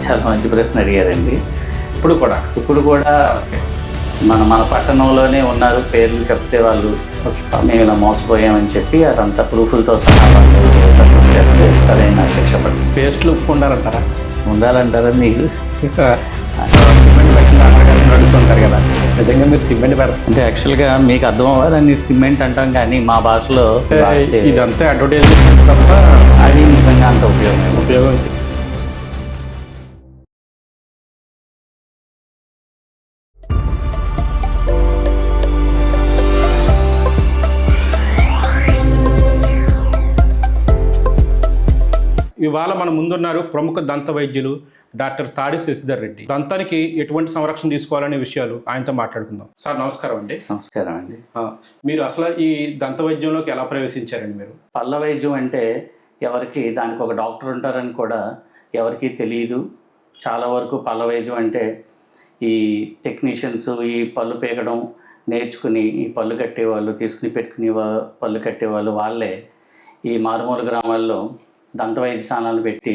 చాలా మంచి ప్రశ్న అడిగారండి. ఇప్పుడు కూడా మన పట్టణంలోనే ఉన్నారు, పేర్లు చెప్తే వాళ్ళు మేము ఇలా మోసపోయామని చెప్పి అదంతా ప్రూఫ్లతో సహా వాళ్ళు సబ్మిట్ చేస్తే సరైన శిక్ష పడుతుంది. పేస్ట్లు ఉండాలంటారా? ఉండాలంటారా మీరు? సిమెంట్ పెట్టిన అడుగుతుంటారు కదా, నిజంగా మీరు సిమెంట్ పెడతారు అంటే యాక్చువల్గా మీకు అర్థం అవ్వాలని సిమెంట్ అంటాం, కానీ మా భాషలో ఇదంతా అడ్వర్టైజ్మెంట్ తప్ప అది నిజంగా అంత ఉపయోగం. ఇవాళ మన ముందున్నారు ప్రముఖ దంత వైద్యులు డాక్టర్ తాడి శశిధర్ రెడ్డి. దంతానికి ఎటువంటి సంరక్షణ తీసుకోవాలనే విషయాలు ఆయనతో మాట్లాడుకుందాం. సార్ నమస్కారం అండి. నమస్కారం అండి. మీరు అసలు ఈ దంత వైద్యంలోకి ఎలా ప్రవేశించారండి? మీరు పళ్ళ వైద్యం అంటే ఎవరికి దానికి ఒక డాక్టర్ ఉంటారని కూడా ఎవరికి తెలియదు. చాలా వరకు పళ్ళ వైద్యం అంటే ఈ టెక్నీషియన్స్ ఈ పళ్ళు పీకడం నేర్చుకుని ఈ పళ్ళు కట్టేవాళ్ళు, తీసుకుని పెట్టుకుని పళ్ళు కట్టేవాళ్ళు వాళ్ళే ఈ మారుమూల గ్రామాల్లో దంత వైద్యశాలను పెట్టి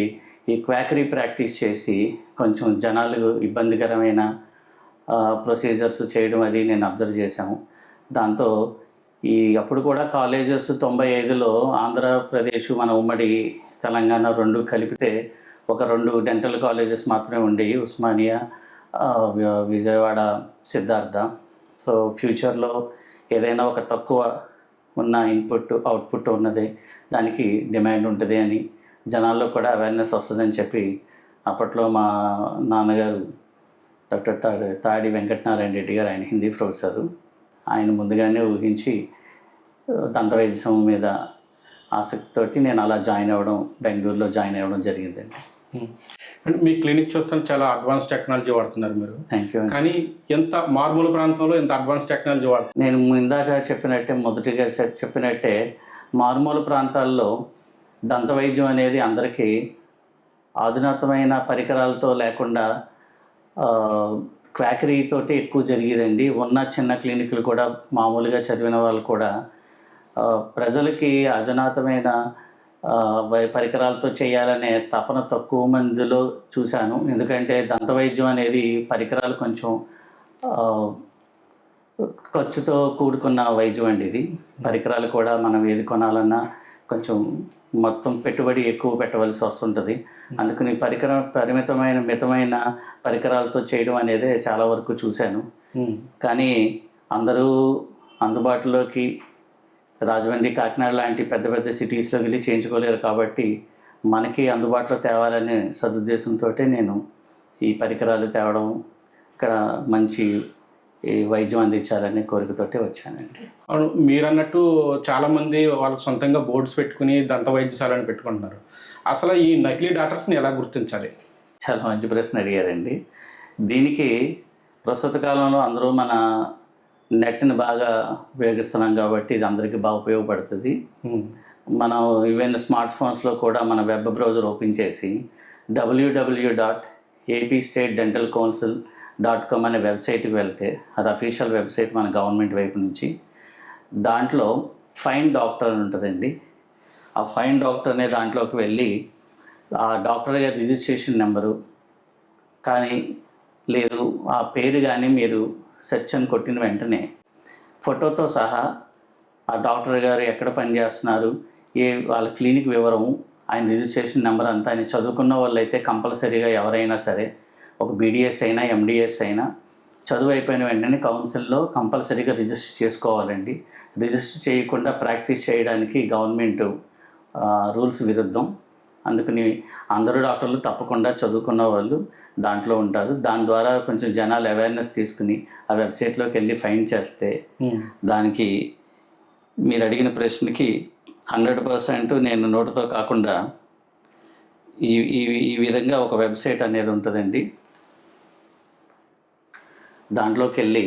ఈ క్వాకరీ ప్రాక్టీస్ చేసి కొంచెం జనాలు ఇబ్బందికరమైన ప్రొసీజర్స్ చేయడం అది నేను అబ్జర్వ్ చేశాము. దాంతో అప్పుడు కూడా కాలేజెస్ 95లో ఆంధ్రప్రదేశ్ మన ఉమ్మడి తెలంగాణ రెండు కలిపితే ఒక 2 డెంటల్ కాలేజెస్ మాత్రమే ఉండేవి, ఉస్మానియా, విజయవాడ, సిద్ధార్థ. సో ఫ్యూచర్లో ఏదైనా ఒక తక్కువ ఉన్న ఇన్పుట్ అవుట్పుట్ ఉన్నది దానికి డిమాండ్ ఉంటుంది అని జనాల్లో కూడా అవేర్నెస్ వస్తుందని చెప్పి అప్పట్లో మా నాన్నగారు డాక్టర్ తాడి వెంకటనారాయణ రెడ్డి గారు, ఆయన హిందీ ప్రొఫెసరు, ఆయన ముందుగానే ఊహించి దంత వైద్యం మీద ఆసక్తితోటి నేను అలా బెంగళూరులో జాయిన్ అవ్వడం జరిగిందండి. అంటే మీ క్లినిక్ చూస్తాను చాలా అడ్వాన్స్ టెక్నాలజీ వాడుతున్నారు మీరు. Thank you. కానీ ఎంత మారుమూల ప్రాంతంలో ఎంత అడ్వాన్స్ టెక్నాలజీ వాడుతున్నారు? నేను ఇందాక మొదటిగా చెప్పినట్టే మారుమూల ప్రాంతాల్లో దంత వైద్యం అనేది అందరికీ ఆధునితమైన పరికరాలతో లేకుండా క్వాకరీతోటి ఎక్కువ జరిగేదండి. ఉన్న చిన్న క్లినిక్లు కూడా మామూలుగా చదివిన వాళ్ళు కూడా ప్రజలకి అధునాతమైన పరికరాలతో చేయాలనే తపన తక్కువ మందిలో చూశాను. ఎందుకంటే దంత వైద్యం అనేది పరికరాలు కొంచెం ఖర్చుతో కూడుకున్న వైద్యం అండి. ఇది పరికరాలు కూడా మనం ఏది కొనాలన్నా కొంచెం మొత్తం పెట్టుబడి ఎక్కువ పెట్టవలసి వస్తుంటుంది. అందుకని మితమైన పరికరాలతో చేయడం అనేది చాలా వరకు చూశాను. కానీ అందరూ అందుబాటులోకి రాజమండ్రి, కాకినాడ లాంటి పెద్ద పెద్ద సిటీస్లో వెళ్ళి చేయించుకోలేరు కాబట్టి మనకి అందుబాటులో తేవాలనే సదుద్దేశంతో నేను ఈ పరికరాలు తేవడం, ఇక్కడ మంచి వైద్యం అందించాలనే కోరికతోటే వచ్చానండి. అవును, మీరు అన్నట్టు చాలామంది వాళ్ళకి సొంతంగా బోర్డ్స్ పెట్టుకుని దంత వైద్యశాలను పెట్టుకుంటున్నారు. అసలు ఈ నకిలీ డాక్టర్స్ని ఎలా గుర్తించాలి? చాలా మంచి ప్రశ్న అడిగారండి. దీనికి ప్రస్తుత కాలంలో అందరూ మన నెట్ని బాగా ఉపయోగిస్తున్నాం కాబట్టి ఇది అందరికీ బాగా ఉపయోగపడుతుంది. మనం ఈవెన్ స్మార్ట్ ఫోన్స్లో కూడా మన వెబ్ బ్రౌజర్ ఓపెన్ చేసి www.apstatedentalcouncil.com అనే వెబ్సైట్కి వెళ్తే అది అఫీషియల్ వెబ్సైట్ మన గవర్నమెంట్ వైపు నుంచి. దాంట్లో ఫైండ్ డాక్టర్ అని ఉంటుందండి. ఆ ఫైండ్ డాక్టర్ అనే దాంట్లోకి వెళ్ళి ఆ డాక్టర్ గారి రిజిస్ట్రేషన్ నెంబరు కానీ లేదు ఆ పేరు కానీ మీరు సెర్చ్ అని కొట్టిన వెంటనే ఫోటోతో సహా ఆ డాక్టర్ గారు ఎక్కడ పనిచేస్తున్నారు, వాళ్ళ క్లినిక్ వివరము, ఆయన రిజిస్ట్రేషన్ నెంబర్ అంతా. ఆయన చదువుకున్న వాళ్ళు అయితే కంపల్సరీగా ఎవరైనా సరే ఒక బీడీఎస్ అయినా ఎండిఎస్ అయినా చదువు అయిపోయిన వెంటనే కౌన్సిల్లో కంపల్సరీగా రిజిస్టర్ చేసుకోవాలండి. రిజిస్టర్ చేయకుండా ప్రాక్టీస్ చేయడానికి గవర్నమెంట్ రూల్స్ విరుద్ధం. అందుకని అందరూ డాక్టర్లు తప్పకుండా చదువుకున్న వాళ్ళు దాంట్లో ఉంటారు. దాని ద్వారా కొంచెం జనాలు అవేర్నెస్ తీసుకుని ఆ వెబ్సైట్లోకి వెళ్ళి ఫైండ్ చేస్తే దానికి మీరు అడిగిన ప్రశ్నకి 100% నేను నోటుతో కాకుండా ఈ విధంగా ఒక వెబ్సైట్ అనేది ఉంటుందండి. దాంట్లోకి వెళ్ళి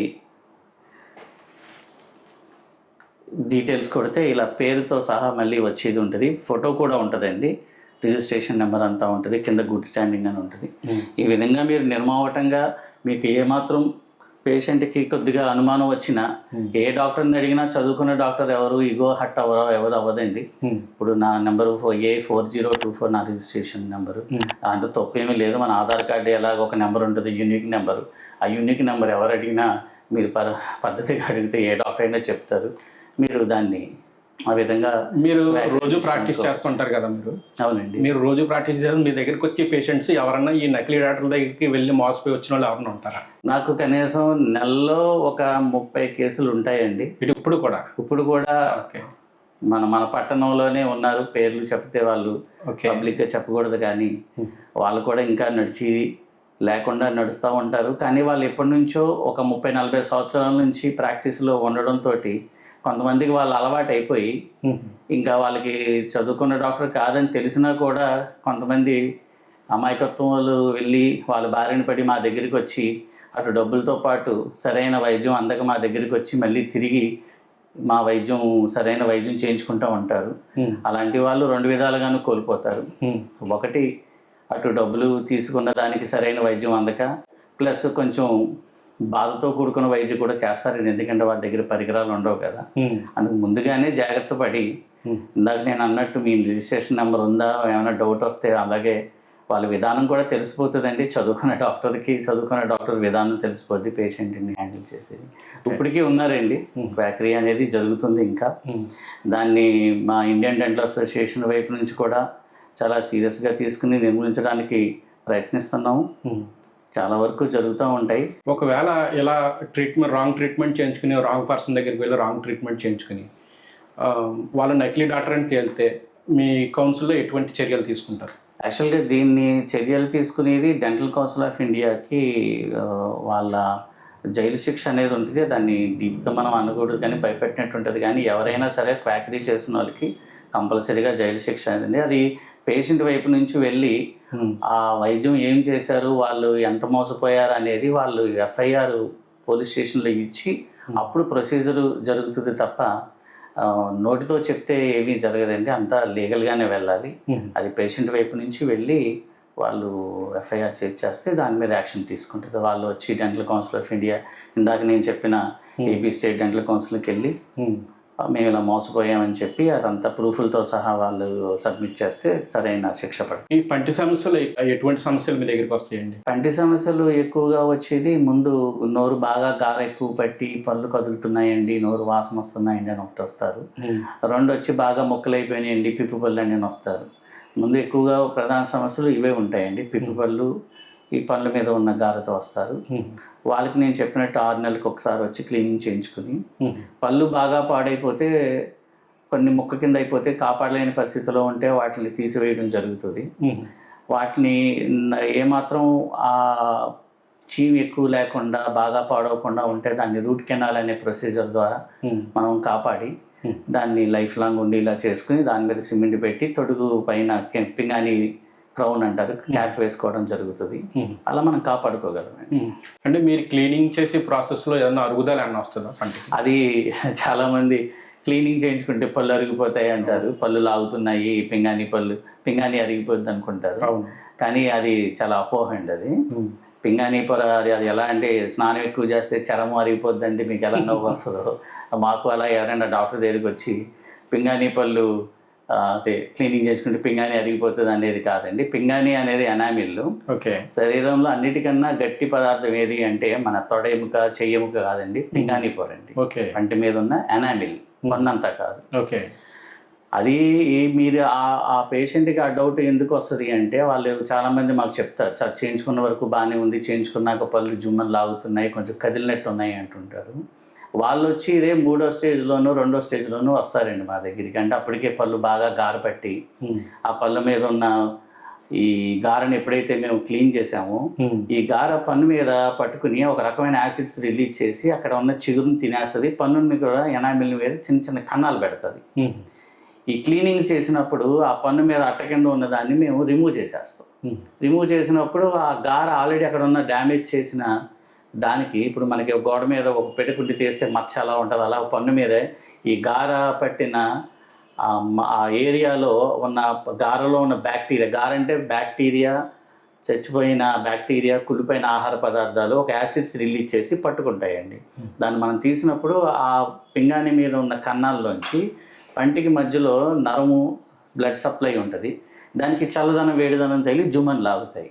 డీటెయిల్స్ కొడితే ఇలా పేరుతో సహా మళ్ళీ వచ్చేది ఉంటుంది. ఫోటో కూడా ఉంటుందండి, రిజిస్ట్రేషన్ నెంబర్ అంతా ఉంటుంది, కింద గుడ్ స్టాండింగ్ అని ఉంటుంది. ఈ విధంగా మీరు నిర్మావటంగా మీకు ఏమాత్రం పేషెంట్కి కొద్దిగా అనుమానం వచ్చినా ఏ డాక్టర్ని అడిగినా చదువుకున్న డాక్టర్ ఎవరు ఇగో హట్ ఎవరు అవ్వదండి. ఇప్పుడు నా నెంబరు A4024 నా రిజిస్ట్రేషన్ నెంబరు. అందులో తప్పేమీ లేదు. మన ఆధార్ కార్డు ఎలాగ ఒక నెంబర్ ఉంటుంది, యూనిక్ నెంబరు. ఆ యూనిక్ నెంబర్ ఎవరు అడిగినా మీరు పద్ధతిగా అడిగితే ఏ డాక్టర్ అయినా చెప్తారు. మీరు దాన్ని ఆ విధంగా మీరు రోజు ప్రాక్టీస్ చేస్తుంటారు కదా మీరు? అవునండి. మీరు రోజు ప్రాక్టీస్ చేస్తే మీ దగ్గరికి వచ్చే పేషెంట్స్ ఎవరన్నా ఈ నకిలీ డాక్టర్ దగ్గరికి వెళ్ళి మోసపోయి వచ్చిన వాళ్ళు ఎవరన్నా ఉంటారా? నాకు కనీసం నెలలో ఒక 30 కేసులు ఉంటాయండి. ఇప్పుడు కూడా ఓకే. మన పట్టణంలోనే ఉన్నారు. పేర్లు చెప్తే వాళ్ళు పబ్లిక్గా చెప్పకూడదు, కానీ వాళ్ళు కూడా ఇంకా లేకుండా నడుస్తూ ఉంటారు. కానీ వాళ్ళు ఎప్పటి నుంచో ఒక 30-40 సంవత్సరాల నుంచి ప్రాక్టీస్లో ఉండడంతో కొంతమందికి వాళ్ళు అలవాటు అయిపోయి ఇంకా వాళ్ళకి చదువుకున్న డాక్టర్ కాదని తెలిసినా కూడా కొంతమంది అమాయకత్వాలు వెళ్ళి వాళ్ళ బారిన పడి మా దగ్గరికి వచ్చి అటు డబ్బులతో పాటు సరైన వైద్యం అందక మా దగ్గరికి వచ్చి మళ్ళీ తిరిగి మా సరైన వైద్యం చేయించుకుంటూ ఉంటారు. అలాంటి వాళ్ళు 2 విధాలుగాను కోల్పోతారు. ఒకటి, అటు డబ్బులు తీసుకున్న దానికి సరైన వైద్యం అందక, ప్లస్ కొంచెం బాధతో కూడుకున్న వైద్యం కూడా చేస్తారండి. ఎందుకంటే వాళ్ళ దగ్గర పరికరాలు ఉండవు కదా. అందుకు ముందుగానే జాగ్రత్త పడి, ఇందాక నేను అన్నట్టు మీ రిజిస్ట్రేషన్ నెంబర్ ఉందా, ఏమైనా డౌట్ వస్తే అలాగే వాళ్ళ విధానం కూడా తెలిసిపోతుందండి. చదువుకున్న డాక్టర్ విధానం తెలిసిపోద్ది పేషెంట్ని హ్యాండిల్ చేసేది. ఇప్పటికీ ఉన్నారండి. క్వాకరీ అనేది జరుగుతుంది. ఇంకా దాన్ని మా ఇండియన్ డెంటల్ అసోసియేషన్ వైపు నుంచి కూడా చాలా సీరియస్గా తీసుకుని నిర్మూలించడానికి ప్రయత్నిస్తున్నాము. చాలా వరకు జరుగుతూ ఉంటాయి. ఒకవేళ ఇలా రాంగ్ ట్రీట్మెంట్ చేయించుకుని రాంగ్ పర్సన్ దగ్గరికి వెళ్ళి రాంగ్ ట్రీట్మెంట్ చేయించుకుని వాళ్ళు నకిలీ డాక్టర్ అని తేలితే మీ కౌన్సిల్లో ఎటువంటి చర్యలు తీసుకుంటారు? యాక్చువల్గా దీన్ని చర్యలు తీసుకునేది డెంటల్ కౌన్సిల్ ఆఫ్ ఇండియాకి వాళ్ళ జైలు శిక్ష అనేది ఉంటుంది. దాన్ని డీప్గా మనం అనకూడదు, కానీ భయపెట్టినట్టు ఉంటుంది. కానీ ఎవరైనా సరే క్వాకరీ చేసిన వాళ్ళకి కంపల్సరీగా జైలు శిక్ష అనేది. అది పేషెంట్ వైపు నుంచి వెళ్ళి ఆ వైద్యం ఏం చేశారు, వాళ్ళు ఎంత మోసపోయారు అనేది వాళ్ళు FIR పోలీస్ స్టేషన్లో ఇచ్చి అప్పుడు ప్రొసీజర్ జరుగుతుంది తప్ప నోటితో చెప్తే ఏమీ జరగదండి. అంతా లీగల్గానే వెళ్ళాలి. అది పేషెంట్ వైపు నుంచి వెళ్ళి వాళ్ళు FIR చేస్తే దాని మీద యాక్షన్ తీసుకుంటారు. వాళ్ళు వచ్చి డెంటల్ కౌన్సిల్ ఆఫ్ ఇండియా, ఇందాక నేను చెప్పిన AP స్టేట్ డెంటల్ కౌన్సిల్కి వెళ్ళి మేము ఇలా మోసపోయామని చెప్పి అదంతా ప్రూఫ్లతో సహా వాళ్ళు సబ్మిట్ చేస్తే సరైన శిక్ష పడుతుంది. ఈ పంటి సమస్యలు ఎటువంటి సమస్యలు మీ దగ్గరికి వస్తాయండి? పంటి సమస్యలు ఎక్కువగా వచ్చేది ముందు నోరు బాగా గార ఎక్కువ పట్టి పళ్ళు కదులుతున్నాయండి, నోరు వాసన వస్తున్నాయండి అని ఒకటి వస్తారు. 2 వచ్చి బాగా మొక్కలైపోయినాయండి, పిప్పి పళ్ళు అండి అని వస్తారు. ముందు ఎక్కువగా ప్రధాన సమస్యలు ఇవే ఉంటాయండి. పిప్పి పళ్ళు, ఈ పళ్ళ మీద ఉన్న గారతో వస్తారు. వాళ్ళకి నేను చెప్పినట్టు 6 నెలలకు ఒకసారి వచ్చి క్లీనింగ్ చేయించుకుని, పళ్ళు బాగా పాడైపోతే కొన్ని ముక్క కింద అయిపోతే కాపాడలేని పరిస్థితిలో ఉంటే వాటిని తీసివేయడం జరుగుతుంది. వాటిని ఏమాత్రం ఆ చీమ్ ఎక్కువ లేకుండా బాగా పాడవకుండా ఉంటే దాన్ని రూట్ కెనాల్ అనే ప్రొసీజర్ ద్వారా మనం కాపాడి దాన్ని లైఫ్ లాంగ్ ఉండేలా చేసుకుని దాని మీద సిమెంట్ పెట్టి తొడుగు పైన పింగాని క్రౌన్ అంటారు, క్యాప్ వేసుకోవడం జరుగుతుంది. అలా మనం కాపాడుకోగలమండి. అంటే మీరు క్లీనింగ్ చేసే ప్రాసెస్లో ఏదైనా అరుగుదల ఏమన్నా వస్తుందా పంటికి? అది చాలామంది క్లీనింగ్ చేయించుకుంటే పళ్ళు అరిగిపోతాయి అంటారు, పళ్ళు లాగుతున్నాయి, పింగాని అరిగిపోద్ది అనుకుంటారు. కానీ అది చాలా అపోహ అండి. అది పింగాని పొర అది ఎలా అంటే స్నానం ఎక్కువ చేస్తే చర్మం అరిగిపోద్దంటే మీకు ఎలా నవ్వు వస్తుందో, మాకు అలా ఎవరైనా డాక్టర్ దగ్గరికి వచ్చి పింగాని పళ్ళు అదే క్లీనింగ్ చేసుకుంటే పింగాని అరిగిపోతుంది అనేది కాదండి. పింగాని అనేది ఎనామిల్. శరీరంలో అన్నిటికన్నా గట్టి పదార్థం ఏది అంటే మన తొడ ఎముక, చెయ్యి ఎముక కాదండి, పింగాని పొర అండి. పంటి మీద ఉన్న ఎనామిల్, కొన్నంతా కాదు. అది మీరు ఆ పేషెంట్కి ఆ డౌట్ ఎందుకు వస్తుంది అంటే వాళ్ళు చాలామంది మాకు చెప్తారు, సార్ చేయించుకున్న వరకు బాగానే ఉంది, చేయించుకున్నాక పళ్ళు జుమ్మని లాగుతున్నాయి, కొంచెం కదిలినట్టు ఉన్నాయి అంటుంటారు. వాళ్ళు వచ్చి ఇదే 3వ స్టేజ్లోనూ 2వ స్టేజ్లోనూ వస్తారండి మా దగ్గరికి. అంటే అప్పటికే పళ్ళు బాగా గారపట్టి ఆ పళ్ళ మీద ఉన్న ఈ గారని ఎప్పుడైతే మేము క్లీన్ చేసామో ఈ గార పన్ను మీద పట్టుకుని ఒక రకమైన యాసిడ్స్ రిలీజ్ చేసి అక్కడ ఉన్న చిగురుని తినేస్తుంది, పన్నుని కూడా ఎనామిల్ మీద చిన్న చిన్న కన్నాలు పెడుతుంది. ఈ క్లీనింగ్ చేసినప్పుడు ఆ పన్ను మీద అట్ట కింద ఉన్న దాన్ని మేము రిమూవ్ చేసేస్తాం. రిమూవ్ చేసినప్పుడు ఆ గార ఆల్రెడీ అక్కడ ఉన్న డ్యామేజ్ చేసిన దానికి ఇప్పుడు మనకి గోడ మీద ఒక పెట్టుకుంటే తీస్తే మచ్చ అలా ఉంటుంది, అలా పన్ను మీద ఈ గార పట్టిన ఆ ఏరియాలో ఉన్న గారలో ఉన్న బ్యాక్టీరియా, గార అంటే బ్యాక్టీరియా చచ్చిపోయిన బ్యాక్టీరియా, కుళ్ళిపోయిన ఆహార పదార్థాలు ఒక యాసిడ్స్ రిలీజ్ చేసి పట్టుకుంటాయండి. దాన్ని మనం తీసినప్పుడు ఆ పింగాణి మీద ఉన్న కన్నాల్లోంచి పంటికి మధ్యలో నరము, బ్లడ్ సప్లై ఉంటుంది. దానికి చల్లదనం, వేడిదనం తగిలి జుమ్మని లాగుతాయి.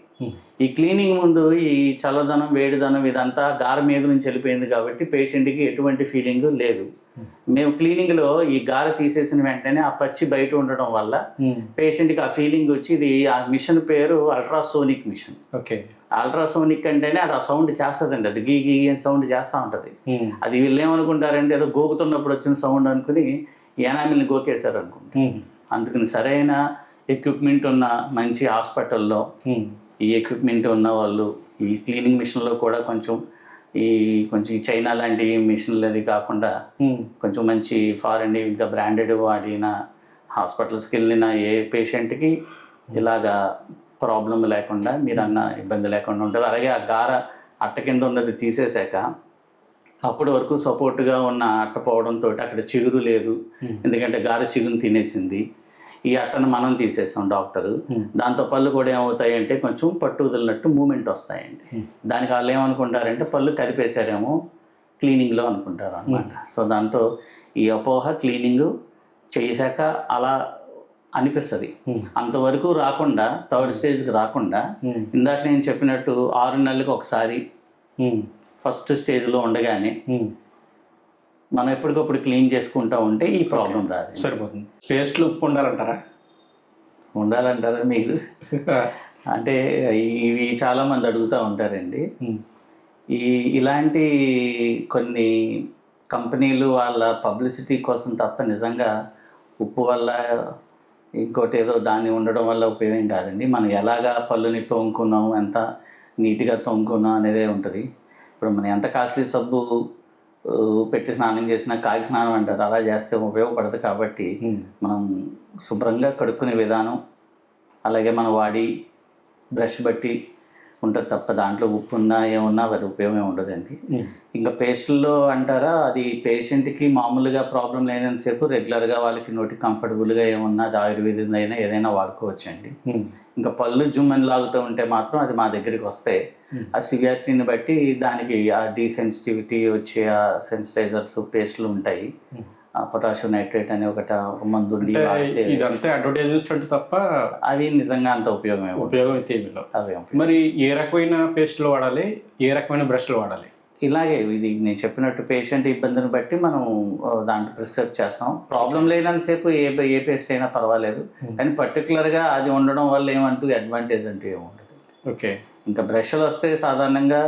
ఈ క్లీనింగ్ ముందు ఈ చల్లదనం, వేడిదనం ఇదంతా గార మీద నుంచి వెళ్ళిపోయింది కాబట్టి పేషెంట్కి ఎటువంటి ఫీలింగ్ లేదు. మేము క్లీనింగ్లో ఈ గార తీసేసిన వెంటనే ఆ పచ్చి బయట ఉండడం వల్ల పేషెంట్కి ఆ ఫీలింగ్ వచ్చి, ఇది ఆ మిషన్ పేరు అల్ట్రాసోనిక్ మిషన్. ఓకే. అల్ట్రాసోనిక్ అంటేనే అది ఆ సౌండ్ చేస్తుందండి, అది గీ గీ అని సౌండ్ చేస్తూ ఉంటుంది. అది వీళ్ళు ఏమనుకుంటారంటే ఏదో గోకుతున్నప్పుడు వచ్చిన సౌండ్ అనుకుని ఎనామిల్ని గోకేశారు అనుకుంటారు. అందుకని సరైన ఎక్విప్మెంట్ ఉన్న మంచి హాస్పిటల్లో ఈ ఎక్విప్మెంట్ ఉన్న వాళ్ళు ఈ క్లీనింగ్ మిషన్లో కూడా కొంచెం ఈ చైనా లాంటి మిషన్లు అది కాకుండా కొంచెం మంచి ఫారెన్ ఇంకా బ్రాండెడ్ వాడిన హాస్పిటల్స్కి వెళ్ళిన ఏ పేషెంట్కి ఇలాగా ప్రాబ్లం లేకుండా, మీరు అన్న ఇబ్బంది లేకుండా ఉంటుంది. అలాగే ఆ గార అట్ట కింద ఉన్నది తీసేశాక అప్పటి వరకు సపోర్ట్గా ఉన్న అట్ట పోవడంతో అక్కడ చిగురు లేదు, ఎందుకంటే గార చిగురు తినేసింది. ఈ అట్టను మనం తీసేసాం డాక్టరు. దాంతో పళ్ళు కూడా ఏమవుతాయి అంటే కొంచెం పట్టు వదిలినట్టు మూమెంట్ వస్తాయండి. దానికి వాళ్ళు ఏమనుకుంటారంటే పళ్ళు కదిపేశారేమో క్లీనింగ్లో అనుకుంటారు అనమాట. సో దాంతో ఈ అపోహ క్లీనింగ్ చేశాక అలా అనిపిస్తుంది. అంతవరకు రాకుండా, థర్డ్ స్టేజ్కి రాకుండా, ఇందాక నేను చెప్పినట్టు 6 నెలలకు ఒకసారి ఫస్ట్ స్టేజ్లో ఉండగానే మనం ఎప్పటికప్పుడు క్లీన్ చేసుకుంటూ ఉంటే ఈ ప్రాబ్లం రాదు. సరిపోతుంది. పేస్ట్లు ఉప్పు ఉండాలంటారా? ఉండాలంటారా మీరు? అంటే ఇవి చాలామంది అడుగుతూ ఉంటారండి. ఇలాంటి కొన్ని కంపెనీలు వాళ్ళ పబ్లిసిటీ కోసం తప్ప నిజంగా ఉప్పు వల్ల ఇంకోటి ఏదో దాన్ని ఉండడం వల్ల ఉపయోగం కాదండి. మనం ఎలాగా పళ్ళుని తోముకున్నాం, ఎంత నీట్గా తోముకున్నాం అనేదే ఉంటుంది. ఇప్పుడు మనం ఎంత కాస్ట్లీ సబ్బు పెట్టి స్నానం చేసినా కాకి స్నానం అంటారు, అలా చేస్తే ఉపయోగపడదు. కాబట్టి మనం శుభ్రంగా కడుక్కునే విధానం, అలాగే మనం వాడి బ్రష్ బట్టి ఉంటుంది తప్ప దాంట్లో ఉప్పు ఉన్నా ఏమున్నా అది ఉపయోగం ఉండదండి. ఇంకా పేస్టుల్లో అంటారా, అది పేషెంట్కి మామూలుగా ప్రాబ్లం లేనంతసేపు రెగ్యులర్గా వాళ్ళకి నోటి కంఫర్టబుల్గా ఏమున్నా అది ఆయుర్వేదం అయినా ఏదైనా వాడుకోవచ్చండి. ఇంకా పళ్ళు జుమ్మని లాగుతూ ఉంటే మాత్రం అది మా దగ్గరికి వస్తే ఆ సివియారిటీని బట్టి దానికి ఆ డీసెన్సిటివిటీ వచ్చే ఆ సెన్సిటైజర్స్ పేస్టులు ఉంటాయి. పొటాషియం నైట్రేట్ అనే ఒక మందు ఇదంతా అడ్వర్టైజ్మెంట్ తప్ప అవి నిజంగా అంత ఉపయోగం అయితే అవి. మరి ఏ రకమైన పేస్టులు వాడాలి, ఏ రకమైన బ్రష్లు వాడాలి? ఇలాగే ఇది నేను చెప్పినట్టు పేషెంట్ ఇబ్బందిని బట్టి మనం దాంట్లో ప్రిస్క్రైబ్ చేస్తాం. ప్రాబ్లం లేనంతసేపు ఏ పేస్ట్ అయినా పర్వాలేదు, కానీ పర్టికులర్గా అది ఉండడం వల్ల ఏమంటూ అడ్వాంటేజ్ అంటూ ఏముండదు. ఓకే. ఇంకా బ్రష్లు వస్తే సాధారణంగా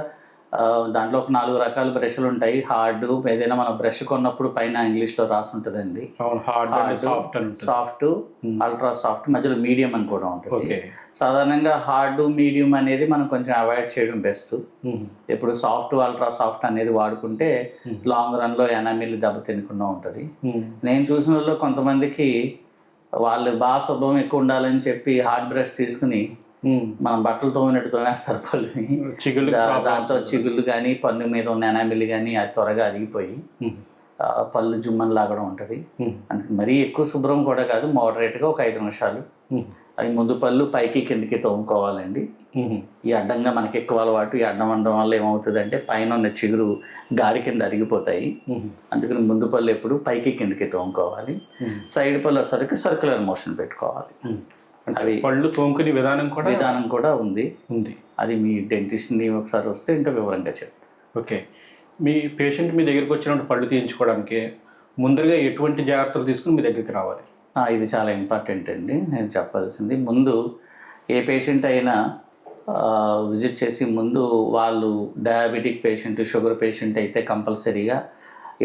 దాంట్లో ఒక 4 రకాల బ్రష్లు ఉంటాయి. హార్డ్, ఏదైనా మనం బ్రష్ కొన్నప్పుడు పైన ఇంగ్లీష్లో రాసి ఉంటుందండి. సాఫ్ట్, అల్ట్రా సాఫ్ట్, మధ్యలో మీడియం అని కూడా ఉంటుంది. సాధారణంగా హార్డ్, మీడియం అనేది మనం కొంచెం అవాయిడ్ చేయడం బెస్ట్. ఇప్పుడు సాఫ్ట్, అల్ట్రా సాఫ్ట్ అనేది వాడుకుంటే లాంగ్ రన్లో ఎనామిల్ దెబ్బ తినకుండా ఉంటుంది. నేను చూసిన వాళ్ళు కొంతమందికి వాళ్ళు బాగా శుభ్రం ఎక్కువ ఉండాలని చెప్పి హార్డ్ బ్రష్ తీసుకుని మనం బట్టలు తోమినట్టు తోమేస్తారు పళ్ళుని. దాంతో చిగుళ్ళు కానీ పన్ను మీద ఉన్న ఎనామిల్ కానీ అది త్వరగా అరిగిపోయి పళ్ళు జుమ్మని లాగడం ఉంటుంది. అందుకని మరీ ఎక్కువ శుభ్రం కూడా కాదు, మోడరేట్గా ఒక 5 నిమిషాలు. అవి ముందు పళ్ళు పైకి కిందకి తోముకోవాలండి. ఈ అడ్డంగా మనకి ఎక్కువ అలవాటు, ఈ అడ్డం ఉండడం వల్ల ఏమవుతుంది అంటే పైన ఉన్న చిగురు గారి కింద అరిగిపోతాయి. అందుకని ముందు పళ్ళు ఎప్పుడు పైకి కిందకి తోముకోవాలి. సైడ్ పళ్ళు వచ్చేసరికి సర్క్యులర్ మోషన్ పెట్టుకోవాలి. అవి పళ్ళు తోముకునే విధానం కూడా ఉంది. అది మీ డెంటిస్ట్ని ఒకసారి వస్తే ఇంకా వివరంగా చెప్తాను. ఓకే. మీ పేషెంట్ మీ దగ్గరికి వచ్చినప్పుడు పళ్ళు తీయించుకోవడానికి ముందుగా ఎటువంటి జాగ్రత్తలు తీసుకుని మీ దగ్గరికి రావాలి? ఇది చాలా ఇంపార్టెంట్ అండి, నేను చెప్పాల్సింది. ముందు ఏ పేషెంట్ అయినా విజిట్ చేసి ముందు వాళ్ళు డయాబెటిక్ పేషెంట్, షుగర్ పేషెంట్ అయితే కంపల్సరీగా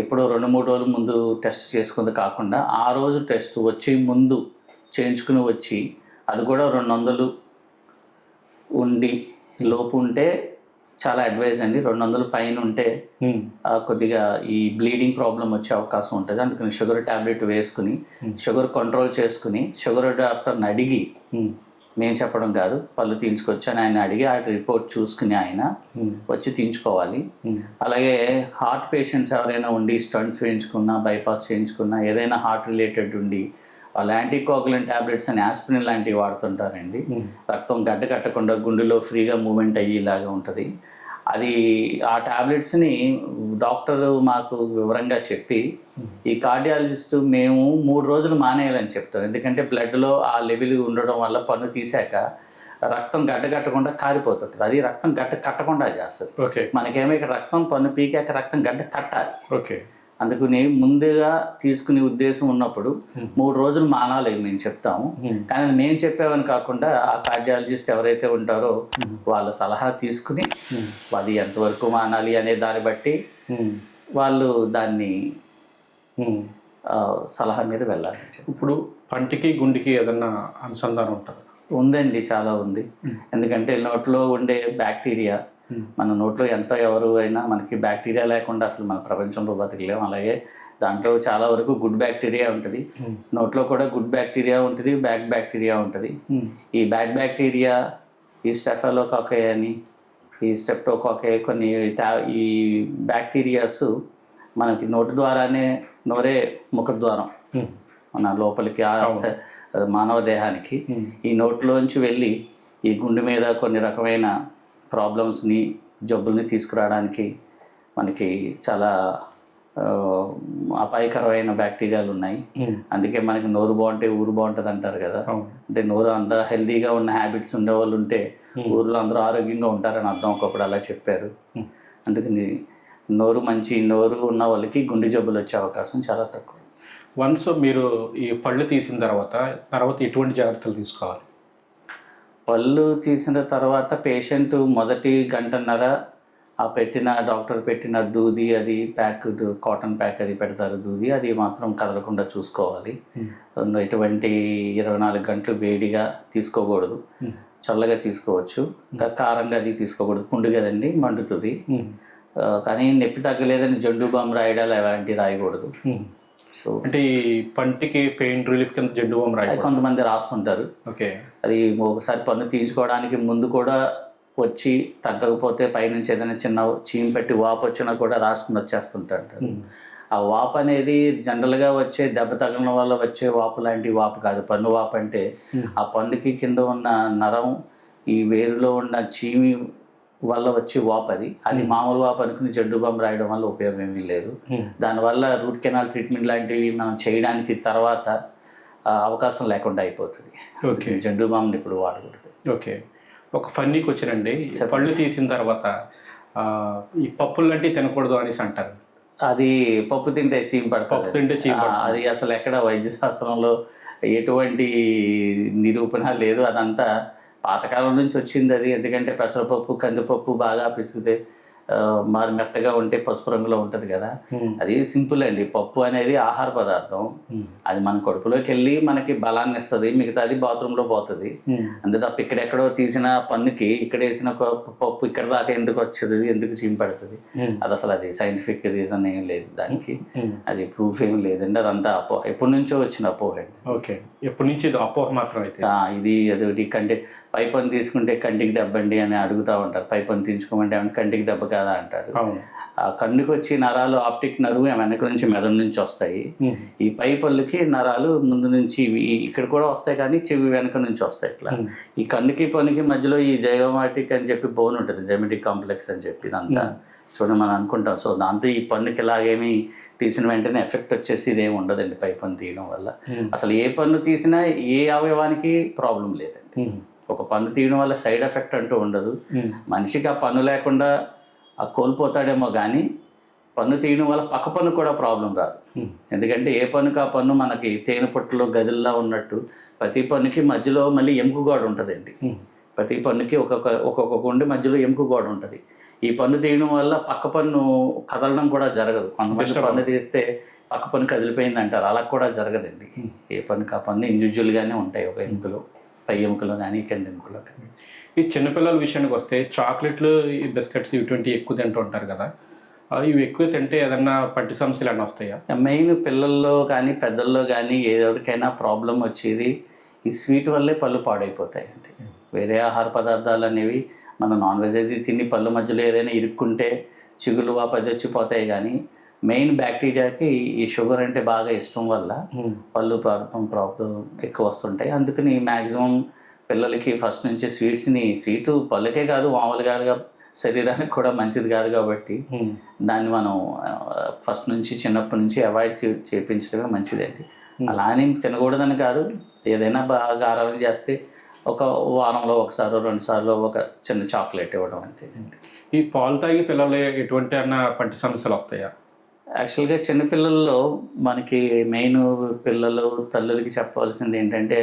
ఎప్పుడో 2-3 రోజుల ముందు టెస్ట్ చేసుకుంది కాకుండా ఆ రోజు టెస్ట్ వచ్చి ముందు చేయించుకుని వచ్చి, అది కూడా 200 ఉండి లోపు ఉంటే చాలా అడ్వైజ్ అండి. 200 పైన ఉంటే కొద్దిగా ఈ బ్లీడింగ్ ప్రాబ్లం వచ్చే అవకాశం ఉంటుంది. అందుకని షుగర్ ట్యాబ్లెట్ వేసుకుని షుగర్ కంట్రోల్ చేసుకుని షుగర్ డాక్టర్ని అడిగి, నేను చెప్పడం కాదు, పళ్ళు తీయించుకొచ్చాను ఆయన అడిగి ఆ రిపోర్ట్ చూసుకుని ఆయన వచ్చి తీయించుకోవాలి. అలాగే హార్ట్ పేషెంట్స్ ఎవరైనా ఉండి స్టంట్స్ వేయించుకున్నా, బైపాస్ చేయించుకున్నా, ఏదైనా హార్ట్ రిలేటెడ్ ఉండి వాళ్ళు యాంటీకోగులెంట్ ట్యాబ్లెట్స్ అని ఆస్పిరిన్ లాంటివి వాడుతుంటారండి. రక్తం గడ్డ కట్టకుండా గుండెలో ఫ్రీగా మూమెంట్ అయ్యేలాగా ఉంటుంది. అది ఆ ట్యాబ్లెట్స్ని డాక్టర్ మాకు వివరంగా చెప్పి ఈ కార్డియాలజిస్ట్ మేము 3 రోజులు మానేయాలని చెప్తారు. ఎందుకంటే బ్లడ్లో ఆ లెవెల్ ఉండడం వల్ల పన్ను తీసాక రక్తం గడ్డ కట్టకుండా కారిపోతుంది. అది రక్తం గడ్డ కట్టకుండా చేస్తుంది. ఓకే. మనకేమో ఇక్కడ రక్తం పన్ను పీకాక రక్తం గడ్డ కట్టాలి. ఓకే. అందుకని ముందుగా తీసుకునే ఉద్దేశం ఉన్నప్పుడు 3 రోజులు మానాలి మేము చెప్తాము. కానీ మేము చెప్పేవని కాకుండా ఆ కార్డియాలజిస్ట్ ఎవరైతే ఉంటారో వాళ్ళ సలహా తీసుకుని అది ఎంతవరకు మానాలి అనే దాన్ని బట్టి వాళ్ళు దాన్ని సలహా మీద వెళ్ళాలి. ఇప్పుడు పంటికి గుండెకి ఏదన్నా అనుసంధానం ఉంటుంది? ఉందండి, చాలా ఉంది. ఎందుకంటే నోట్లో ఉండే బ్యాక్టీరియా, మన నోట్లో ఎంత ఎవరు అయినా మనకి బ్యాక్టీరియా లేకుండా అసలు మన ప్రపంచంలో బతకలేము. అలాగే దాంట్లో చాలా వరకు గుడ్ బ్యాక్టీరియా ఉంటుంది. నోట్లో కూడా గుడ్ బ్యాక్టీరియా ఉంటుంది, బ్యాడ్ బ్యాక్టీరియా ఉంటుంది. ఈ బ్యాడ్ బ్యాక్టీరియా, ఈ స్టెఫెలోకాకై అని, ఈ స్టెప్టోకాకై, కొన్ని ఈ బ్యాక్టీరియాస్ మనకి నోటి ద్వారానే, నోరే ముఖద్వారం మన లోపలికి మానవ దేహానికి, ఈ నోట్లోంచి వెళ్ళి ఈ గుండె మీద కొన్ని రకమైన ప్రాబ్లమ్స్ని, జబ్బుల్ని తీసుకురావడానికి మనకి చాలా అపాయకరమైన బ్యాక్టీరియాలు ఉన్నాయి. అందుకే మనకి నోరు బాగుంటే ఊరు బాగుంటుంది అంటారు కదా. అంటే నోరు అంతా హెల్తీగా ఉన్న హ్యాబిట్స్ ఉండేవాళ్ళు ఉంటే ఊర్లో అందరూ ఆరోగ్యంగా ఉంటారని అర్థం. ఒకప్పుడు అలా చెప్పారు. అందుకని నోరు ఉన్న వాళ్ళకి గుండె జబ్బులు వచ్చే అవకాశం చాలా తక్కువ. వన్స్ మీరు ఈ పళ్ళు తీసిన తర్వాత ఎటువంటి జాగ్రత్తలు తీసుకోవాలి? పళ్ళు తీసిన తర్వాత పేషెంట్ మొదటి గంటన్నర ఆ డాక్టర్ పెట్టిన దూది, అది ప్యాక్, కాటన్ ప్యాక్ అది పెడతారు దూది, అది మాత్రం కదలకుండా చూసుకోవాలి. ఎటువంటి 24 గంటలు వేడిగా తీసుకోకూడదు, చల్లగా తీసుకోవచ్చు. ఇంకా కారంగా అది తీసుకోకూడదు, పుండు కదండి, మండుతుంది. కానీ నొప్పి తగ్గలేదని జండు బామ్ రాయడాలు అలాంటివి రాయకూడదు. సో అంటే ఈ పంటికి పెయిన్ రిలీఫ్ కింద జండు బామ్ కొంతమంది రాస్తుంటారు. ఓకే. అది ఒకసారి పన్ను తీయించుకోవడానికి ముందు కూడా వచ్చి తగ్గకపోతే పైనుంచి ఏదైనా చిన్న చీమ్ పెట్టి వాపు వచ్చినా కూడా రాసుకుని వచ్చేస్తుంటారు. ఆ వాపు అనేది జనరల్గా వచ్చే దెబ్బ తగలడం వల్ల వచ్చే వాపు లాంటి వాపు కాదు. పన్ను వాపు అంటే ఆ పన్నుకి కింద ఉన్న నరం, ఈ వేరులో ఉన్న చీమి వల్ల వచ్చే వాపు. అది మామూలు వాపు అనుకుని జండు బామ్ రాయడం వల్ల ఉపయోగం ఏమీ లేదు. దానివల్ల రూట్ కెనాల్ ట్రీట్మెంట్ లాంటివి మనం చేయడానికి తర్వాత అవకాశం లేకుండా అయిపోతుంది. ఓకే. జండు బామ్ని ఇప్పుడు వాడకూడదు. ఓకే. ఒక ఫన్నీకి వచ్చినండి, పళ్ళు తీసిన తర్వాత ఈ పప్పులు లాంటివి తినకూడదు అనేసి అంటారు. అది పప్పు తింటే చీమ పడుతుంది. అది అసలు ఎక్కడ వైద్య శాస్త్రంలో ఎటువంటి నిరూపణ లేదు. అదంతా పాతకాలం నుంచి వచ్చింది అది. ఎందుకంటే పెసరపప్పు, కందిపప్పు బాగా పిసికితే మరి మెత్తగా ఉంటే పసుపు రంగులో ఉంటుంది కదా. అది సింపుల్ అండి. పప్పు అనేది ఆహార పదార్థం. అది మన కడుపులోకి వెళ్ళి మనకి బలాన్ని ఇస్తుంది, మిగతాది బాత్రూంలో పోతుంది. అంతే తప్ప ఇక్కడెక్కడో తీసిన పన్నుకి ఇక్కడ వేసిన పప్పు ఇక్కడ దాకా ఎందుకు వచ్చేది, ఎందుకు చీమ పడుతుంది, అది అసలు అది సైంటిఫిక్ రీజన్ ఏం లేదు దానికి. అది ప్రూఫ్ ఏం లేదండి. అదంతా అపోహ, ఎప్పటి నుంచో వచ్చిన అపోహ అండి. ఓకే. ఎప్పటి నుంచి ఇది అపోహ మాత్రం అయితే? ఇది అదొకటి, కంటి పై పన్ను తీసుకుంటే కంటికి దెబ్బండి అని అడుగుతూ ఉంటారు. పై పన్ను తీసుకోమంటే ఏమంటే కంటికి దెబ్బ కదా అంటారు. ఆ కన్నుకి వచ్చి నరాలు, ఆప్టిక్ నర్వ్ వెనక నుంచి మెదడు నుంచి వస్తాయి. ఈ పై పళ్ళుకి నరాలు ముందు నుంచి ఇక్కడ కూడా వస్తాయి, కానీ చెవి వెనక నుంచి వస్తాయి. ఇట్లా ఈ కన్నుకి పన్నుకి మధ్యలో ఈ జైగోమాటిక్ అని చెప్పి బోన్ ఉంటుంది, జైమెటిక్ కాంప్లెక్స్ అని చెప్పి. ఇదంతా చూడండి మనం అనుకుంటాం. సో దాంతో ఈ పన్నుకి ఇలాగేమి తీసిన వెంటనే ఎఫెక్ట్ వచ్చేసి ఇదేమి ఉండదండి పై పన్ను తీయడం వల్ల. అసలు ఏ పన్ను తీసినా ఏ అవయవానికి ప్రాబ్లం లేదండి. ఒక పన్ను తీయడం వల్ల సైడ్ ఎఫెక్ట్ అంటూ ఉండదు. మనిషికి ఆ పన్ను లేకుండా కోల్పోతాడేమో కానీ పన్ను తీయడం వల్ల పక్క పన్ను కూడా ప్రాబ్లం రాదు. ఎందుకంటే ఏ పన్నుకి ఆ పన్ను మనకి తేనె పొట్టులో గదిల్లా ఉన్నట్టు ప్రతి పన్నుకి మధ్యలో మళ్ళీ ఎముక గోడ ఉంటుందండి. ప్రతి పన్నుకి ఒక్కొక్క గుండె మధ్యలో ఎముక గోడ ఉంటుంది. ఈ పన్ను తీయడం వల్ల పక్క పన్ను కదలడం కూడా జరగదు. కొంతమంది పన్ను తీస్తే పక్క పన్ను కదిలిపోయింది అంటారు, అలా కూడా జరగదండి. ఏ పన్నుకి ఆ పన్ను ఇండివిజువల్గానే ఉంటాయి, ఒక ఎముకలో, పై ఎముకలో కానీ కింద ఎముకలో కానీ. ఈ చిన్నపిల్లల విషయానికి వస్తే చాక్లెట్లు, ఈ బిస్కెట్స్ ఇటువంటి ఎక్కువ తింటూ ఉంటారు కదా, ఇవి ఎక్కువ తింటే ఏదన్నా పట్టి సమస్యలు అన్నీ వస్తాయా? మెయిన్ పిల్లల్లో కానీ పెద్దల్లో కానీ ఎవరికైనా ప్రాబ్లం వచ్చేది ఈ స్వీట్ వల్లే పళ్ళు పాడైపోతాయండి. వేరే ఆహార పదార్థాలు అనేవి మనం నాన్ వెజ్ అది తిని పళ్ళు మధ్యలో ఏదైనా ఇరుక్కుంటే చిగులు వాపు అది వచ్చిపోతాయి, కానీ మెయిన్ బ్యాక్టీరియాకి ఈ షుగర్ అంటే బాగా ఇష్టం వల్ల పళ్ళు పాడటం ప్రాబ్లం ఎక్కువ వస్తుంటాయి. అందుకని మ్యాక్సిమం పిల్లలకి ఫస్ట్ నుంచి స్వీటు పళ్ళకే కాదు మామూలుగా శరీరానికి కూడా మంచిది కాదు కాబట్టి దాన్ని మనం ఫస్ట్ నుంచి చిన్నప్పటి నుంచి అవాయిడ్ చేయించడమే మంచిదండి. అలా అని తినకూడదని కాదు, ఏదైనా బాగా ఆరాధన చేస్తే ఒక వారంలో ఒకసారి 2 సార్లు ఒక చిన్న చాక్లెట్ ఇవ్వడం అంతేనండి. ఈ పాలు తాగి పిల్లలు ఎటువంటి అన్న పంటి సమస్యలు వస్తాయా? యాక్చువల్గా చిన్నపిల్లల్లో మనకి మెయిన్ పిల్లలు తల్లులకి చెప్పవలసింది ఏంటంటే,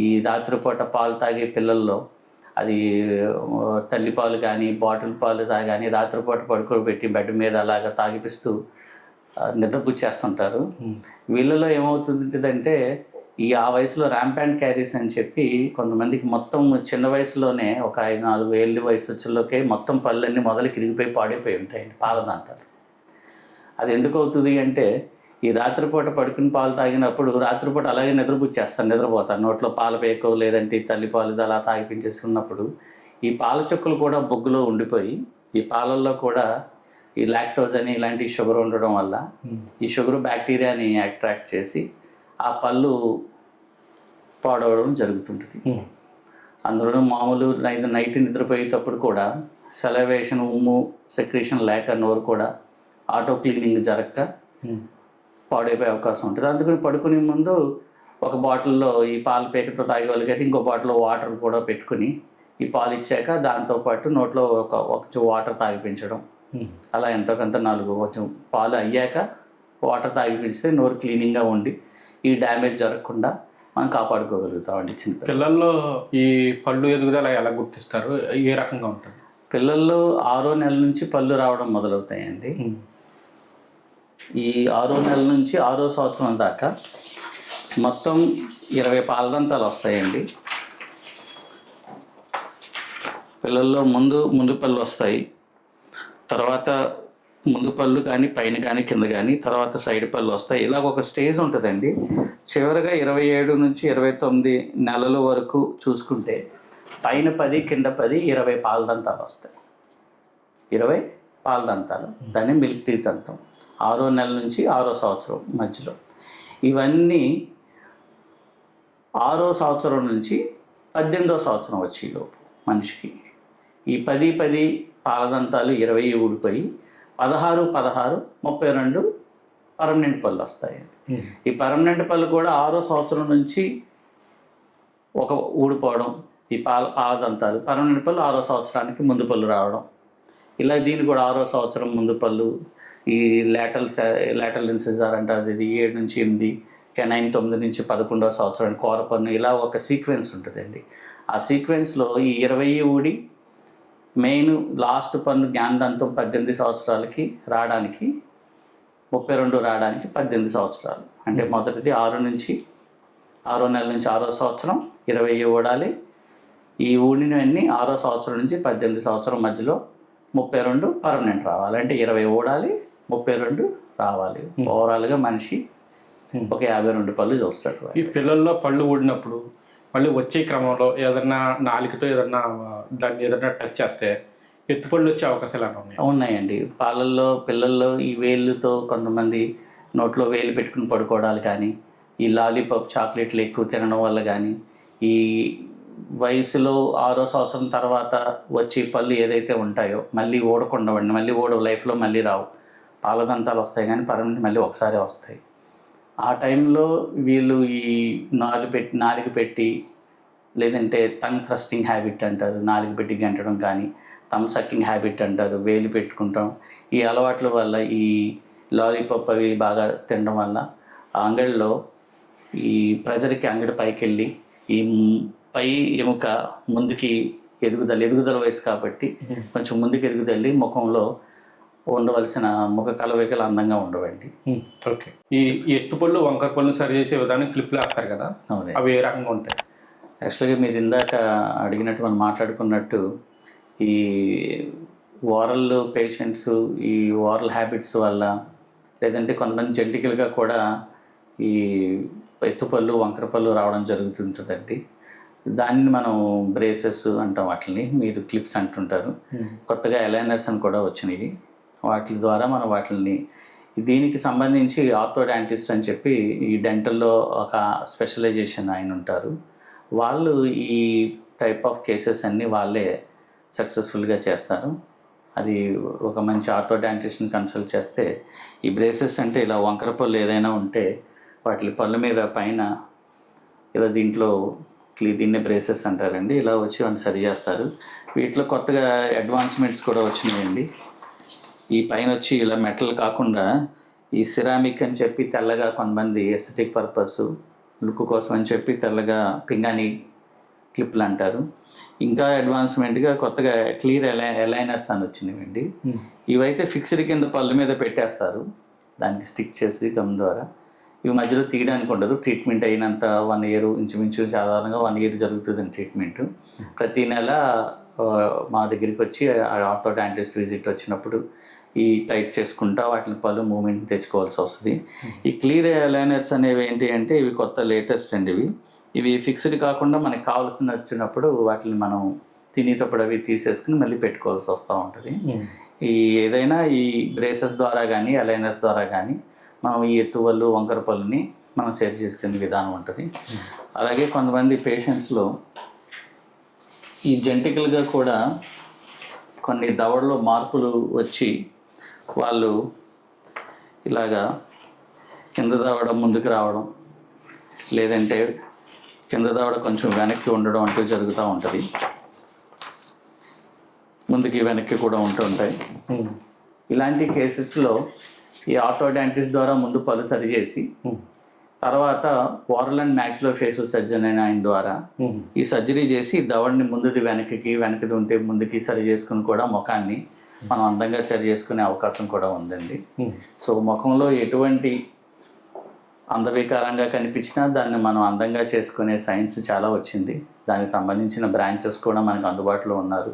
ఈ రాత్రిపూట పాలు తాగే పిల్లల్లో అది తల్లిపాలు కానీ బాటిల్ పాలు కానీ రాత్రిపూట పడుకోబెట్టి బెడ్ మీద అలాగా తాగిపిస్తూ నిద్రపుచ్చేస్తుంటారు. వీళ్ళలో ఏమవుతుందంటే ఆ వయసులో ర్యాంపాంట్ క్యారీస్ అని చెప్పి కొంతమందికి మొత్తం చిన్న వయసులోనే ఒక 5-4 ఏళ్ళ వయసు వచ్చేలోకే మొత్తం పళ్ళన్నీ మొదలకి ఇరిగిపోయి పాడైపోయి ఉంటాయండి పాలదంతాలు. అది ఎందుకు అవుతుంది అంటే ఈ రాత్రిపూట పడుకుని పాలు తాగినప్పుడు రాత్రిపూట అలాగే నిద్రపోతారు. నోట్లో పాల పేకో లేదంటే తల్లిపాలు అలా తాగిపించేసుకున్నప్పుడు ఈ పాల చుక్కలు కూడా బొగ్గులో ఉండిపోయి ఈ పాలల్లో కూడా ఈ లాక్టోజ్ అని ఇలాంటి షుగర్ ఉండడం వల్ల ఈ షుగర్ బ్యాక్టీరియాని అట్రాక్ట్ చేసి ఆ పళ్ళు పాడవడం జరుగుతుంటుంది. అందులో మామూలు నైట్ నిద్రపోయేటప్పుడు కూడా సెలవేషన్ ఉమ్ము సెక్రేషన్ లేక నోరు కూడా ఆటో క్లీనింగ్ జరగక పాడైపోయే అవకాశం ఉంటుంది. అందుకని పడుకునే ముందు ఒక బాటిల్లో ఈ పాలు పేకతో తాగే వాళ్ళకైతే ఇంకో బాటిల్లో వాటర్ కూడా పెట్టుకుని ఈ పాలు ఇచ్చాక దాంతోపాటు నోట్లో కొంచెం వాటర్ తాగిపించడం, అలా ఎంతో కొంత 4 కొంచెం పాలు అయ్యాక వాటర్ తాగిపించితే నోరు క్లీనింగ్గా ఉండి ఈ డ్యామేజ్ జరగకుండా మనం కాపాడుకోగలుగుతామండి. చిన్న పిల్లల్లో ఈ పళ్ళు ఎదుగుదల ఎలా గుర్తిస్తారు? ఏ రకంగా ఉంటుంది? పిల్లల్లో 6వ నెల నుంచి పళ్ళు రావడం మొదలవుతాయండి. ఈ 6వ నెల నుంచి 6వ సంవత్సరం దాకా మొత్తం 20 పాలదంతాలు వస్తాయండి. పిల్లల్లో ముందు పళ్ళు వస్తాయి, తర్వాత ముందు పళ్ళు కానీ పైన కానీ కింద కానీ, తర్వాత సైడ్ పళ్ళు వస్తాయి. ఇలాగ ఒక స్టేజ్ ఉంటుందండి. చివరిగా 27 నుంచి 29 నెలల వరకు చూసుకుంటే పైన 10 కింద 10 20 పాలదంతాలు వస్తాయి. 20 పాలదంతాలు, దాన్ని మిల్క్ టీత్ అంటాం. 6వ నెల నుంచి 6వ సంవత్సరం మధ్యలో. ఇవన్నీ 6వ సంవత్సరం నుంచి 18వ సంవత్సరం వచ్చేలోపు మనిషికి ఈ 10 పాలదంతాలు 20 ఊడిపోయి 16 32 పర్మనెంట్ పళ్ళు వస్తాయి. ఈ పర్మనెంట్ పళ్ళు కూడా 6వ సంవత్సరం నుంచి ఒక ఊడిపోవడం, ఈ పాలదంతాలు పర్మనెంట్ పళ్ళు 6వ సంవత్సరానికి ముందు పళ్ళు రావడం, ఇలా దీన్ని కూడా 6వ సంవత్సరం ముందు పళ్ళు, ఈ లాటరల్ ఇన్సిజర్ అంటారు, ఇది 7 నుంచి 8, కెనైన్ 9 నుంచి 11వ సంవత్సరానికి కోరపన్ను, ఇలా ఒక సీక్వెన్స్ ఉంటుందండి. ఆ సీక్వెన్స్లో ఈ 20 ఊడి మెయిన్ లాస్ట్ పన్ను జ్ఞానదంతం 18 సంవత్సరాలకి రావడానికి 32 రావడానికి 18 సంవత్సరాలు. అంటే మొదటిది 6వ నెల నుంచి 6వ సంవత్సరం 20 ఊడాలి. ఈ ఊడినవన్నీ 6వ సంవత్సరం నుంచి 18 సంవత్సరం మధ్యలో 32 పర్మనెంట్ రావాలి. అంటే 20 ఊడాలి, 32 రావాలి. ఓవరాల్గా మనిషి ఒక 52 పళ్ళు చూస్తాడు. ఈ పిల్లల్లో పళ్ళు ఊడినప్పుడు మళ్ళీ వచ్చే క్రమంలో ఏదన్నా నాలుకతో ఏదన్నా టచ్ చేస్తే ఎత్తుపళ్ళు వచ్చే అవకాశాలు ఉన్నాయండి. పిల్లల్లో ఈ వేళ్ళతో కొంతమంది నోట్లో వేలు పెట్టుకుని పడుకోవడాలు కానీ, ఈ లాలీపాప్ చాక్లెట్లు ఎక్కువ తినడం వల్ల కానీ, ఈ వయసులో 6వ సంవత్సరం తర్వాత వచ్చే పళ్ళు ఏదైతే ఉంటాయో మళ్ళీ ఊడవు, లైఫ్లో మళ్ళీ రావు. పాలదంతాలు వస్తాయి కానీ పర్మనెంట్ మళ్ళీ ఒకసారి వస్తాయి. ఆ టైంలో వీళ్ళు ఈ నాలుగు పెట్టి లేదంటే టంగ్ థ్రస్టింగ్ హ్యాబిట్ అంటారు, నాలుగు పెట్టి గంటడం కానీ, థమ్ సకింగ్ హ్యాబిట్ అంటారు, వేలు పెట్టుకుంటాం. ఈ అలవాట్ల వల్ల ఈ లాలీపాప్ అవి బాగా తినడం వల్ల ఆ అంగడిలో ఈ ప్రెజర్కి అంగడి పైకి వెళ్ళి ఈ పై ఎముక ముందుకి ఎదుగుదల వయసు కాబట్టి కొంచెం ముందుకు ఎదుగుదల్లి ముఖంలో ఉండవలసిన ముఖ కలవేకలు అందంగా ఉండవండి. ఓకే. ఈ ఎత్తుపళ్ళు వంకర పళ్ళు సరి చేసే విధానం క్లిప్లు వేస్తారు కదా, అవి ఏ రకంగా ఉంటాయి? యాక్చువల్గా మీరు ఇందాక అడిగినట్టు మనం మాట్లాడుకున్నట్టు ఈ ఓరల్ పేషెంట్స్ ఈ ఓరల్ హ్యాబిట్స్ వల్ల లేదంటే కొంతమంది జెంటికల్గా కూడా ఈ ఎత్తుపళ్ళు వంకర పళ్ళు రావడం జరుగుతుంటుందండి. దాన్ని మనం బ్రేసెస్ అంటాం, వాటిని మీరు క్లిప్స్ అంటుంటారు. కొత్తగా అలైనర్స్ అని కూడా వచ్చినాయి. వాటి ద్వారా మనం వాటిని దీనికి సంబంధించి ఆర్థోడాంటిస్ట్ అని చెప్పి ఈ డెంటల్లో ఒక స్పెషలైజేషన్ ఆయన ఉంటారు. వాళ్ళు ఈ టైప్ ఆఫ్ కేసెస్ అన్నీ వాళ్ళే సక్సెస్ఫుల్గా చేస్తారు. అది ఒక మంచి ఆర్థోడాంటిస్ట్ని కన్సల్ట్ చేస్తే ఈ బ్రేసెస్ అంటే ఇలా వంకర పళ్ళు ఏదైనా ఉంటే వాటి పళ్ళ మీద పైన ఇలా దీన్నే బ్రేసెస్ అంటారండి, ఇలా వచ్చి వాళ్ళు సరి చేస్తారు. వీటిలో కొత్తగా అడ్వాన్స్మెంట్స్ కూడా వచ్చినాయండి. ఈ పైన వచ్చి ఇలా మెటల్ కాకుండా ఈ సిరామిక్ అని చెప్పి తెల్లగా కొంతమంది ఎస్థెటిక్ పర్పస్ లుక్ కోసం అని చెప్పి తెల్లగా పింగాణి క్లిప్లు అంటారు. ఇంకా అడ్వాన్స్మెంట్గా కొత్తగా క్లియర్ ఎలైనర్స్ అని వచ్చినాయండి. ఇవైతే ఫిక్స్డ్ కింద పళ్ళ మీద పెట్టేస్తారు, దానికి స్టిక్ చేసి గమ్ ద్వారా. ఇవి మధ్యలో తీయడానికి ఉండదు. ట్రీట్మెంట్ అయినంత 1 year ఇంచుమించు సాధారణంగా 1 year జరుగుతుందండి ట్రీట్మెంట్. ప్రతి నెల మా దగ్గరికి వచ్చి ఆర్థోడాంటిస్ట్ విజిట్ వచ్చినప్పుడు ఈ టైట్ చేసుకుంటా వాటిని పళ్ళు మూమెంట్ తెచ్చుకోవాల్సి వస్తుంది. ఈ క్లియర్ అలైనర్స్ అనేవి ఏంటి అంటే ఇవి కొత్త లేటెస్ట్ అండి. ఇవి ఫిక్స్డ్ కాకుండా మనకు కావాల్సిన వచ్చినప్పుడు వాటిని మనం తినేటప్పుడు అవి తీసేసుకుని మళ్ళీ పెట్టుకోవాల్సి వస్తూ ఉంటుంది. ఈ ఏదైనా ఈ బ్రేసెస్ ద్వారా కానీ అలైనర్స్ ద్వారా కానీ మనం ఈ ఎత్తువళ్ళు వంకర పళ్ళుని మనం సరి చేసుకునే విధానం ఉంటుంది. అలాగే కొంతమంది పేషెంట్స్లో ఈ జెంటికల్గా కూడా కొన్ని దవడలో మార్పులు వచ్చి వాళ్ళు ఇలాగా కింద దవడ ముందుకు రావడం, లేదంటే కింద దవడ కొంచెం వెనక్కి ఉండడం అంటూ జరుగుతూ ఉంటుంది. ముందుకి వెనక్కి కూడా ఉంటుంటాయి. ఇలాంటి కేసెస్లో ఈ ఆర్థోడాంటిస్ట్ ద్వారా ముందు పళ్ళు సరి చేసి తర్వాత ఓరల్ అండ్ మ్యాక్సిలోఫేషియల్ సర్జన్ అయిన ఆయన ద్వారా ఈ సర్జరీ చేసి దవడని ముందుది వెనక్కి ఉంటే ముందుకి సరి చేసుకుని కూడా ముఖాన్ని మనం అందంగా సరి చేసుకునే అవకాశం కూడా ఉందండి. సో ముఖంలో ఎటువంటి అందవికారంగా కనిపించినా దాన్ని మనం అందంగా చేసుకునే సైన్స్ చాలా వచ్చింది. దానికి సంబంధించిన బ్రాంచెస్ కూడా మనకు అందుబాటులో ఉన్నారు.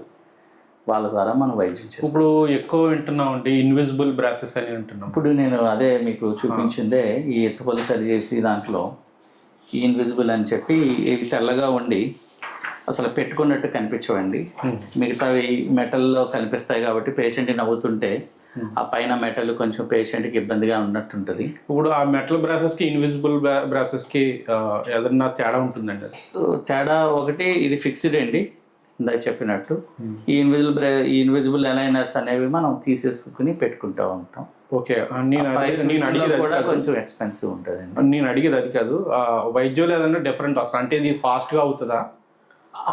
వాళ్ళ ద్వారా మనం వైద్యం చేస్తాం. ఇప్పుడు ఎక్కువ వింటున్నాం అంటే ఇన్విజిబుల్ బ్రాసెస్ అని వింటున్నాం. ఇప్పుడు నేను అదే మీకు చూపించిందే ఈ ఎత్తుపల్లి సరి చేసి దాంట్లో ఈ ఇన్విజిబుల్ అని చెప్పి ఇవి తెల్లగా ఉండి అసలు పెట్టుకున్నట్టు కనిపించవండి. మిగతావి మెటల్లో కనిపిస్తాయి కాబట్టి పేషెంట్ నవ్వుతుంటే ఆ పైన మెటల్ కొంచెం పేషెంట్కి ఇబ్బందిగా ఉన్నట్టుంటుంది. ఇప్పుడు ఆ మెటల్ బ్రాసెస్కి ఇన్విజిబుల్ బ్రాసెస్కి ఏదన్నా తేడా ఉంటుందండి? తేడా ఒకటి, ఇది ఫిక్స్డ్ అండి ఇందాక చెప్పినట్టు. ఈ ఇన్విజిబుల్ అలైనర్స్ అనేవి మనం తీసేసుకుని పెట్టుకుంటూ ఉంటాం. ఓకే, నేను అడిగేది కూడా కొంచెం ఎక్స్పెన్సివ్ ఉంటుంది. నేను అడిగేది అది కాదు, వైద్యులు ఏదన్నా డిఫరెంట్ వస్తుంది అంటే ఇది ఫాస్ట్గా అవుతుందా?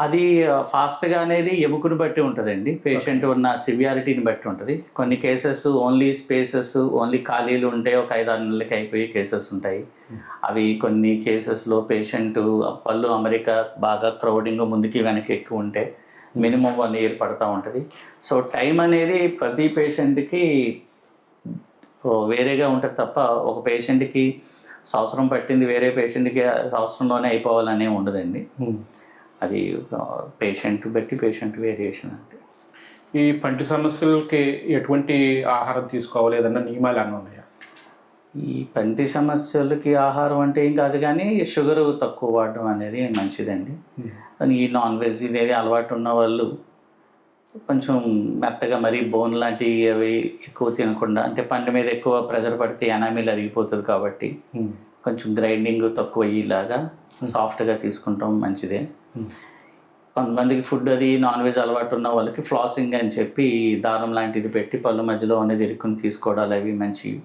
అది ఫాస్ట్గా అనేది ఎముకను బట్టి ఉంటుందండి, పేషెంట్ ఉన్న సివియారిటీని బట్టి ఉంటుంది. కొన్ని కేసెస్ ఓన్లీ స్పేసెస్ ఓన్లీ ఖాళీలు ఉంటే ఒక 5-6 నెలలకి అయిపోయే కేసెస్ ఉంటాయి. అవి కొన్ని కేసెస్లో పేషెంట్ పళ్ళు అమెరికా బాగా క్రౌడింగ్ ముందుకి వెనక్కి ఎక్కువ ఉంటే మినిమం 1 year పడుతూ ఉంటుంది. సో టైం అనేది ప్రతి పేషెంట్కి వేరేగా ఉంటుంది తప్ప ఒక పేషెంట్కి సంవత్సరం పట్టింది వేరే పేషెంట్కి సంవత్సరంలోనే అయిపోవాలనే ఉండదండి. అది పేషెంట్ బట్టి పేషెంట్ వేరియేషన్ అంతే. ఈ పంటి సమస్యలకి ఎటువంటి ఆహారం తీసుకోవాలి, ఏదన్నా నియమాలు అన్నీ ఉన్నాయా? ఈ పంటి సమస్యలకి ఆహారం అంటే ఏం కాదు, కానీ షుగర్ తక్కువ వాడడం అనేది మంచిదండి. కానీ ఈ నాన్ వెజ్ అనేది అలవాటు ఉన్న వాళ్ళు కొంచెం మెత్తగా మరీ బోన్ లాంటివి అవి ఎక్కువ తినకుండా, అంటే పండు మీద ఎక్కువ ప్రెషర్ పడితే ఎనామిల్ అరిగిపోతుంది కాబట్టి కొంచెం గ్రైండింగ్ తక్కువ అయ్యేలాగా సాఫ్ట్గా తీసుకుంటాం మంచిదే. కొంతమందికి ఫుడ్ అది నాన్ వెజ్ అలవాటు ఉన్న వాళ్ళకి ఫ్లాసింగ్ అని చెప్పి దారం లాంటిది పెట్టి పళ్ళు మధ్యలో అనేది ఇరుక్కుని తీసుకోవడాలు అవి మంచివి.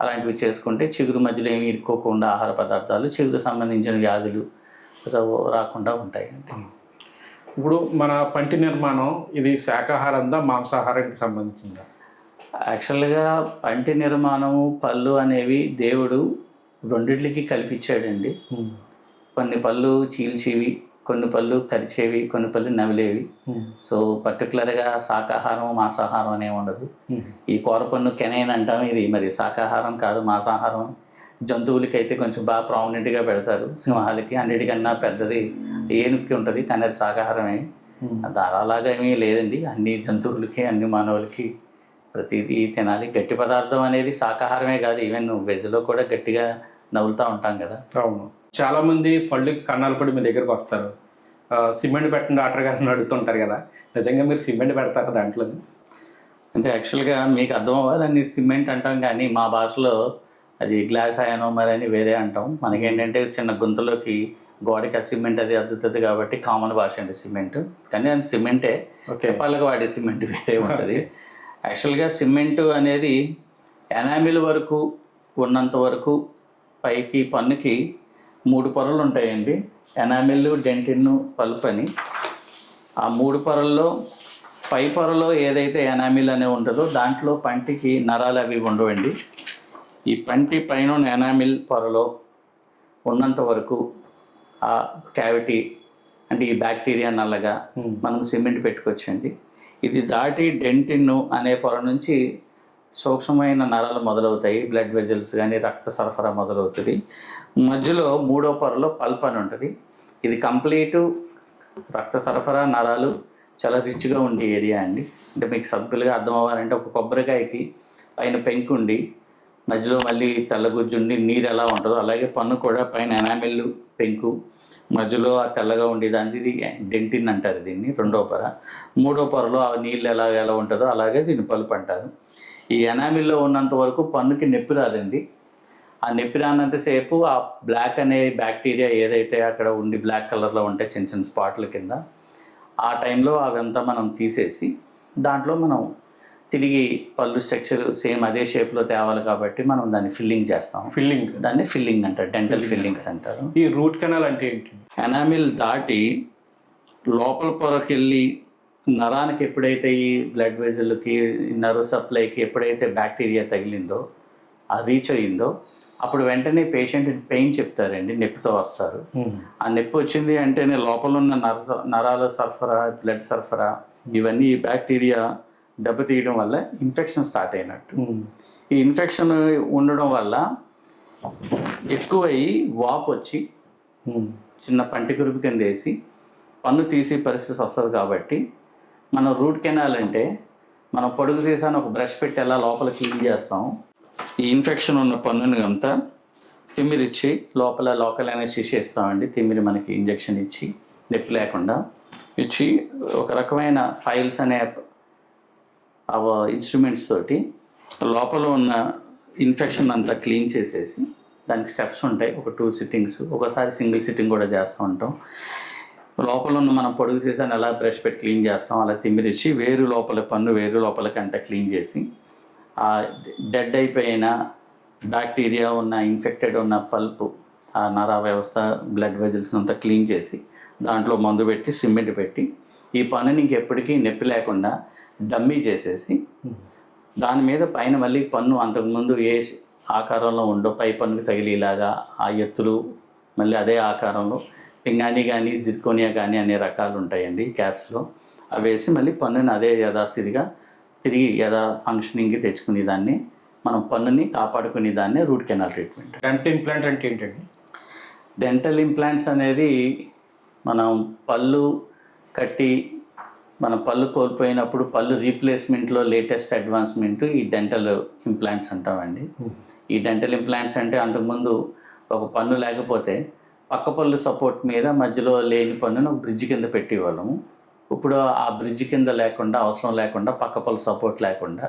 అలాంటివి చేసుకుంటే చిగురు మధ్యలో ఏమి ఇరుక్కోకుండా ఆహార పదార్థాలు చిగురు సంబంధించిన వ్యాధులు రాకుండా ఉంటాయండి. ఇప్పుడు మన పంటి నిర్మాణం ఇది శాకాహారందా మాంసాహారానికి సంబంధించిందా? యాక్చువల్గా పంటి నిర్మాణము పళ్ళు అనేవి దేవుడు రెండిట్లకి కల్పించాడండి. కొన్ని పళ్ళు చీల్చేవి, కొన్ని పళ్ళు కరిచేవి, కొన్ని పళ్ళు నవిలేవి. సో పర్టికులర్గా శాకాహారం మాంసాహారం అనే ఉండదు. ఈ కూరపన్ను కెనైన్ అంటాం, ఇది మరి శాకాహారం కాదు మాంసాహారం. జంతువులకి అయితే కొంచెం బాగా ప్రామినెంట్గా పెడతారు. సింహాలకి అన్నిటికన్నా పెద్దది ఏనుగుకి ఉంటుంది, కానీ అది శాకాహారమే. అలాగా ఏమీ లేదండి, అన్ని జంతువులకి అన్ని మానవులకి ప్రతిదీ తినాలి. గట్టి పదార్థం అనేది శాకాహారమే కాదు, ఈవెన్ వెజ్లో కూడా గట్టిగా నవ్వులుతూ ఉంటాం కదా. అవును, చాలామంది పళ్ళుకి కన్నాలు పడి మీ దగ్గరకు వస్తారు, సిమెంట్ పెట్టండి డాక్టర్ గారిని అడుగుతుంటారు కదా, నిజంగా మీరు సిమెంట్ పెడతారా దాంట్లో? అంటే యాక్చువల్గా మీకు అర్థం అవ్వాలని సిమెంట్ అంటాం, కానీ మా భాషలో అది గ్లాస్ అయానోమర్ అని వేరే అంటాం. మనకేంటంటే చిన్న గుంతలోకి గోడకి ఆ సిమెంట్ అది అద్దుతుంది కాబట్టి కామన్ భాష అండి సిమెంట్. కానీ అది సిమెంటే, చెప్పాలకు వాడే సిమెంట్ వేరే ఉంటుంది. యాక్చువల్గా సిమెంటు అనేది ఎనామిల్ వరకు ఉన్నంత వరకు పైకి పన్నుకి 3 పొరలు ఉంటాయండి. ఎనామిల్, డెంటిన్, పల్ప్ అని. ఆ 3 పొరల్లో పై పొరలో ఏదైతే ఎనామిల్ అనే ఉంటుందో దాంట్లో పంటికి నరాలు అవి ఉండవండి. ఈ పంటి పైన ఉన్న ఎనామిల్ పొరలో ఉన్నంత వరకు ఆ క్యావిటీ అంటే ఈ బ్యాక్టీరియా నల్లగా మనం సిమెంట్ పెట్టుకోవచ్చండి. ఇది దాటి డెంటిన్ అనే పొర నుంచి సూక్ష్మమైన నరాలు మొదలవుతాయి, బ్లడ్ వెజల్స్ కానీ రక్త సరఫరా మొదలవుతుంది. మధ్యలో 3వ పొరలో పల్ప్ అని ఉంటుంది. ఇది కంప్లీటు రక్త సరఫరా నరాలు చాలా రిచ్గా ఉండే ఏరియా అండి. అంటే మీకు సింపుల్గా అర్థం అవ్వాలంటే ఒక కొబ్బరికాయకి పైన పెంకు ఉండి మధ్యలో మళ్ళీ తెల్లగుజ్జుండి నీరు ఎలా ఉంటుందో అలాగే పన్ను కూడా పైన ఎనామిల్ పెంకు మధ్యలో ఆ తెల్లగా ఉండేదాన్ని ఇది డెంటిన్ అంటారు దీన్ని, 2వ పొర. 3వ పొరలో ఆ నీళ్ళు ఎలా ఉంటుందో అలాగే దీన్ని పల్ప్ అంటారు. ఈ ఎనామిల్లో ఉన్నంత వరకు పన్నుకి నొప్పి రాదండి. ఆ నొప్పి రానంతసేపు ఆ బ్లాక్ అనే బ్యాక్టీరియా ఏదైతే అక్కడ ఉండి బ్లాక్ కలర్లో ఉంటాయి చిన్న చిన్న స్పాట్ల కింద, ఆ టైంలో అవంతా మనం తీసేసి దాంట్లో మనం తిరిగి పళ్ళు స్ట్రక్చర్ సేమ్ అదే షేప్లో తేవాలి కాబట్టి మనం దాన్ని ఫిల్లింగ్ చేస్తాం. దాన్ని ఫిల్లింగ్ అంటారు, డెంటల్ ఫిల్లింగ్స్ అంటారు. ఈ రూట్ కెనాల్ అంటే ఏంటి? ఎనామిల్ దాటి లోపల పొరకెళ్ళి నరానికి ఎప్పుడైతే ఈ బ్లడ్ వెజల్కి నర్వ్ సప్లైకి ఎప్పుడైతే బ్యాక్టీరియా తగిలిందో ఆ రీచ్ అయ్యిందో అప్పుడు వెంటనే పేషెంట్ పెయిన్ చెప్తారండి, నొప్పితో వస్తారు. ఆ నొప్పి వచ్చింది అంటేనే లోపల ఉన్న నరాల సరఫరా, బ్లడ్ సరఫరా ఇవన్నీ ఈ బ్యాక్టీరియా దెబ్బతీయడం వల్ల ఇన్ఫెక్షన్ స్టార్ట్ అయినట్టు. ఈ ఇన్ఫెక్షన్ ఉండడం వల్ల ఎక్కువై వాపు వచ్చి చిన్న పంటి కురుపు కింద వేసి పన్ను తీసే పరిస్థితి వస్తుంది. కాబట్టి మనం రూట్ కెనాల్ అంటే మనం పొడుగు సీసాను ఒక బ్రష్ పెట్టి ఎలా లోపల క్లీన్ చేస్తాం, ఈ ఇన్ఫెక్షన్ ఉన్న పన్నుని అంతా తిమ్మిరిచ్చి లోపల లోకల్ అనెస్థీషియా ఇస్తామండి. తిమ్మిరి మనకి ఇంజెక్షన్ ఇచ్చి నొప్పి లేకుండా ఇచ్చి ఒక రకమైన ఫైల్స్ అనే ఇన్స్ట్రుమెంట్స్ తోటి లోపల ఉన్న ఇన్ఫెక్షన్ అంతా క్లీన్ చేసేసి దానికి స్టెప్స్ ఉంటాయి. ఒక 2 సిట్టింగ్స్, ఒకసారి సింగిల్ సిట్టింగ్ కూడా చేస్తూ ఉంటాం. లోపల ఉన్న మనం పొడుగు సీసాను ఎలా బ్రష్ పెట్టి క్లీన్ చేస్తాం అలా తిమ్మిరిచ్చి వేరు లోపల పన్ను వేరు లోపలికంటే క్లీన్ చేసి ఆ డెడ్ అయిపోయిన బ్యాక్టీరియా ఉన్న ఇన్ఫెక్టెడ్ ఉన్న పల్పు ఆ నర వ్యవస్థ బ్లడ్ వెజల్స్ అంతా క్లీన్ చేసి దాంట్లో మందు పెట్టి సిమెంట్ పెట్టి ఈ పన్నుని ఇంకెప్పటికీ నొప్పి లేకుండా డమ్మీ చేసేసి దాని మీద పైన మళ్ళీ పన్ను అంతకుముందు ఏ ఆకారంలో ఉండో పై పన్నుకి తగిలేలాగా ఆ ఎత్తులు మళ్ళీ అదే ఆకారంలో పింగాణి కానీ జిర్కోనియా కానీ అనే రకాలు ఉంటాయండి క్యాప్స్లో. అవి వేసి మళ్ళీ పన్నుని అదే యథాస్థితిగా తిరిగి ఫంక్షనింగ్కి తెచ్చుకునే దాన్ని మనం పన్నుని కాపాడుకునే దాన్ని root canal treatment. Dental implant అంటే ఏంటండి? డెంటల్ ఇంప్లాంట్స్ అనేది మనం పళ్ళు కట్టి మన పళ్ళు కోల్పోయినప్పుడు పళ్ళు రీప్లేస్మెంట్లో లేటెస్ట్ అడ్వాన్స్మెంట్ ఈ డెంటల్ ఇంప్లాంట్స్ అంటామండి. ఈ డెంటల్ ఇంప్లాంట్స్ అంటే అంతకుముందు ఒక పన్ను లేకపోతే పక్క పళ్ళు సపోర్ట్ మీద మధ్యలో లేని పన్నును ఒక బ్రిడ్జ్ కింద పెట్టేవాళ్ళము. ఇప్పుడు ఆ బ్రిడ్జ్ కింద లేకుండా అవసరం లేకుండా పక్క పళ్ళు సపోర్ట్ లేకుండా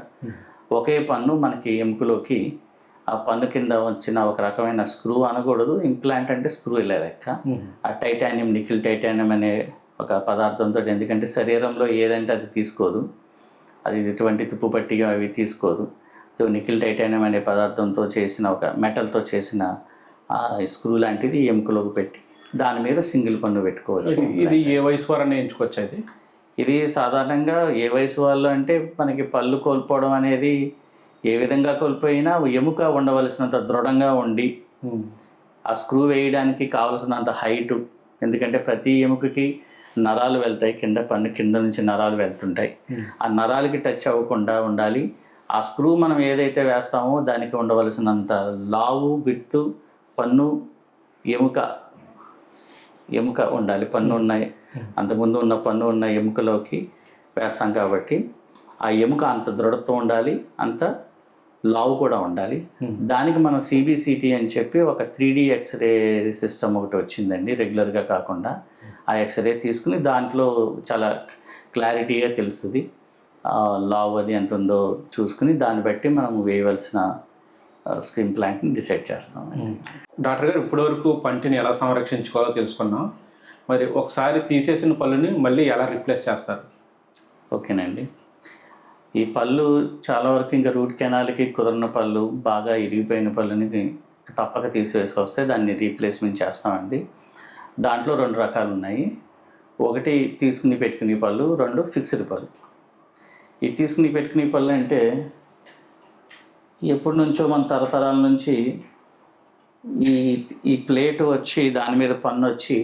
ఒకే పన్ను మనకి ఎముకలోకి ఆ పన్ను కింద వచ్చిన ఒక రకమైన స్క్రూ అనకూడదు, ఇంప్లాంట్ అంటే స్క్రూ ఇలా లెక్క. ఆ టైటానియం, నికిల్ టైటానియం అనే ఒక పదార్థంతో, ఎందుకంటే శరీరంలో ఏదంటే అది తీసుకోదు, అది ఎటువంటి తుప్పు పట్టి అవి తీసుకోదు. సో నికిల్ టైటానియం అనే పదార్థంతో చేసిన ఒక మెటల్తో చేసిన స్క్రూ లాంటిది ఎముకలోకి పెట్టి దాని మీద సింగిల్ పన్ను పెట్టుకోవచ్చు. ఇది ఏ వయసు వారని ఎంచుకోవచ్చు? ఇది సాధారణంగా ఏ వయసు వాళ్ళు అంటే మనకి పళ్ళు కోల్పోవడం అనేది ఏ విధంగా కోల్పోయినా ఎముక ఉండవలసినంత దృఢంగా ఉండి ఆ స్క్రూ వేయడానికి కావలసినంత హైటు, ఎందుకంటే ప్రతి ఎముకకి నరాలు వెళ్తాయి, కింద పన్ను కింద నుంచి నరాలు వెళ్తుంటాయి. ఆ నరాలకి టచ్ అవ్వకుండా ఉండాలి. ఆ స్క్రూ మనం ఏదైతే వేస్తామో దానికి ఉండవలసినంత లావు విడ్త్ పన్ను ఎముక ఉండాలి. పన్ను ఉన్నాయి అంతకుముందు ఉన్న పన్ను ఉన్న ఎముకలోకి వేస్తాం కాబట్టి ఆ ఎముక అంత దృఢత్వం ఉండాలి, అంత లావు కూడా ఉండాలి. దానికి మనం CBCT అని చెప్పి ఒక 3D ఎక్స్రే సిస్టమ్ ఒకటి వచ్చిందండి, రెగ్యులర్గా కాకుండా. ఆ ఎక్స్రే తీసుకుని దాంట్లో చాలా క్లారిటీగా తెలుస్తుంది లావ్ అది ఎంత ఉందో చూసుకుని దాన్ని బట్టి మనం వేయవలసిన స్క్రీన్ ప్లాంట్ని డిసైడ్ చేస్తాం. డాక్టర్ గారు ఇప్పటివరకు పంటిని ఎలా సంరక్షించుకోవాలో తెలుసుకున్నాం. మరి ఒకసారి తీసేసిన పళ్ళుని మళ్ళీ ఎలా రీప్లేస్ చేస్తారు? ఓకేనండి. ఈ పళ్ళు చాలా వరకు ఇంకా రూట్ కెనాల్కి కుదరని పళ్ళు, బాగా ఇరిగిపోయిన పళ్ళుని తప్పక తీసివేసి వస్తే దాన్ని రీప్లేస్మెంట్ చేస్తామండి. దాంట్లో 2 రకాలు ఉన్నాయి. ఒకటి తీసుకుని పెట్టుకునే పళ్ళు, 2 ఫిక్స్డ్ పళ్ళు. ఈ తీసుకుని పెట్టుకునే పళ్ళు అంటే ఎప్పటి నుంచో మన తరతరాల నుంచి ఈ ఈ ప్లేట్ వచ్చి దాని మీద పన్ను వచ్చి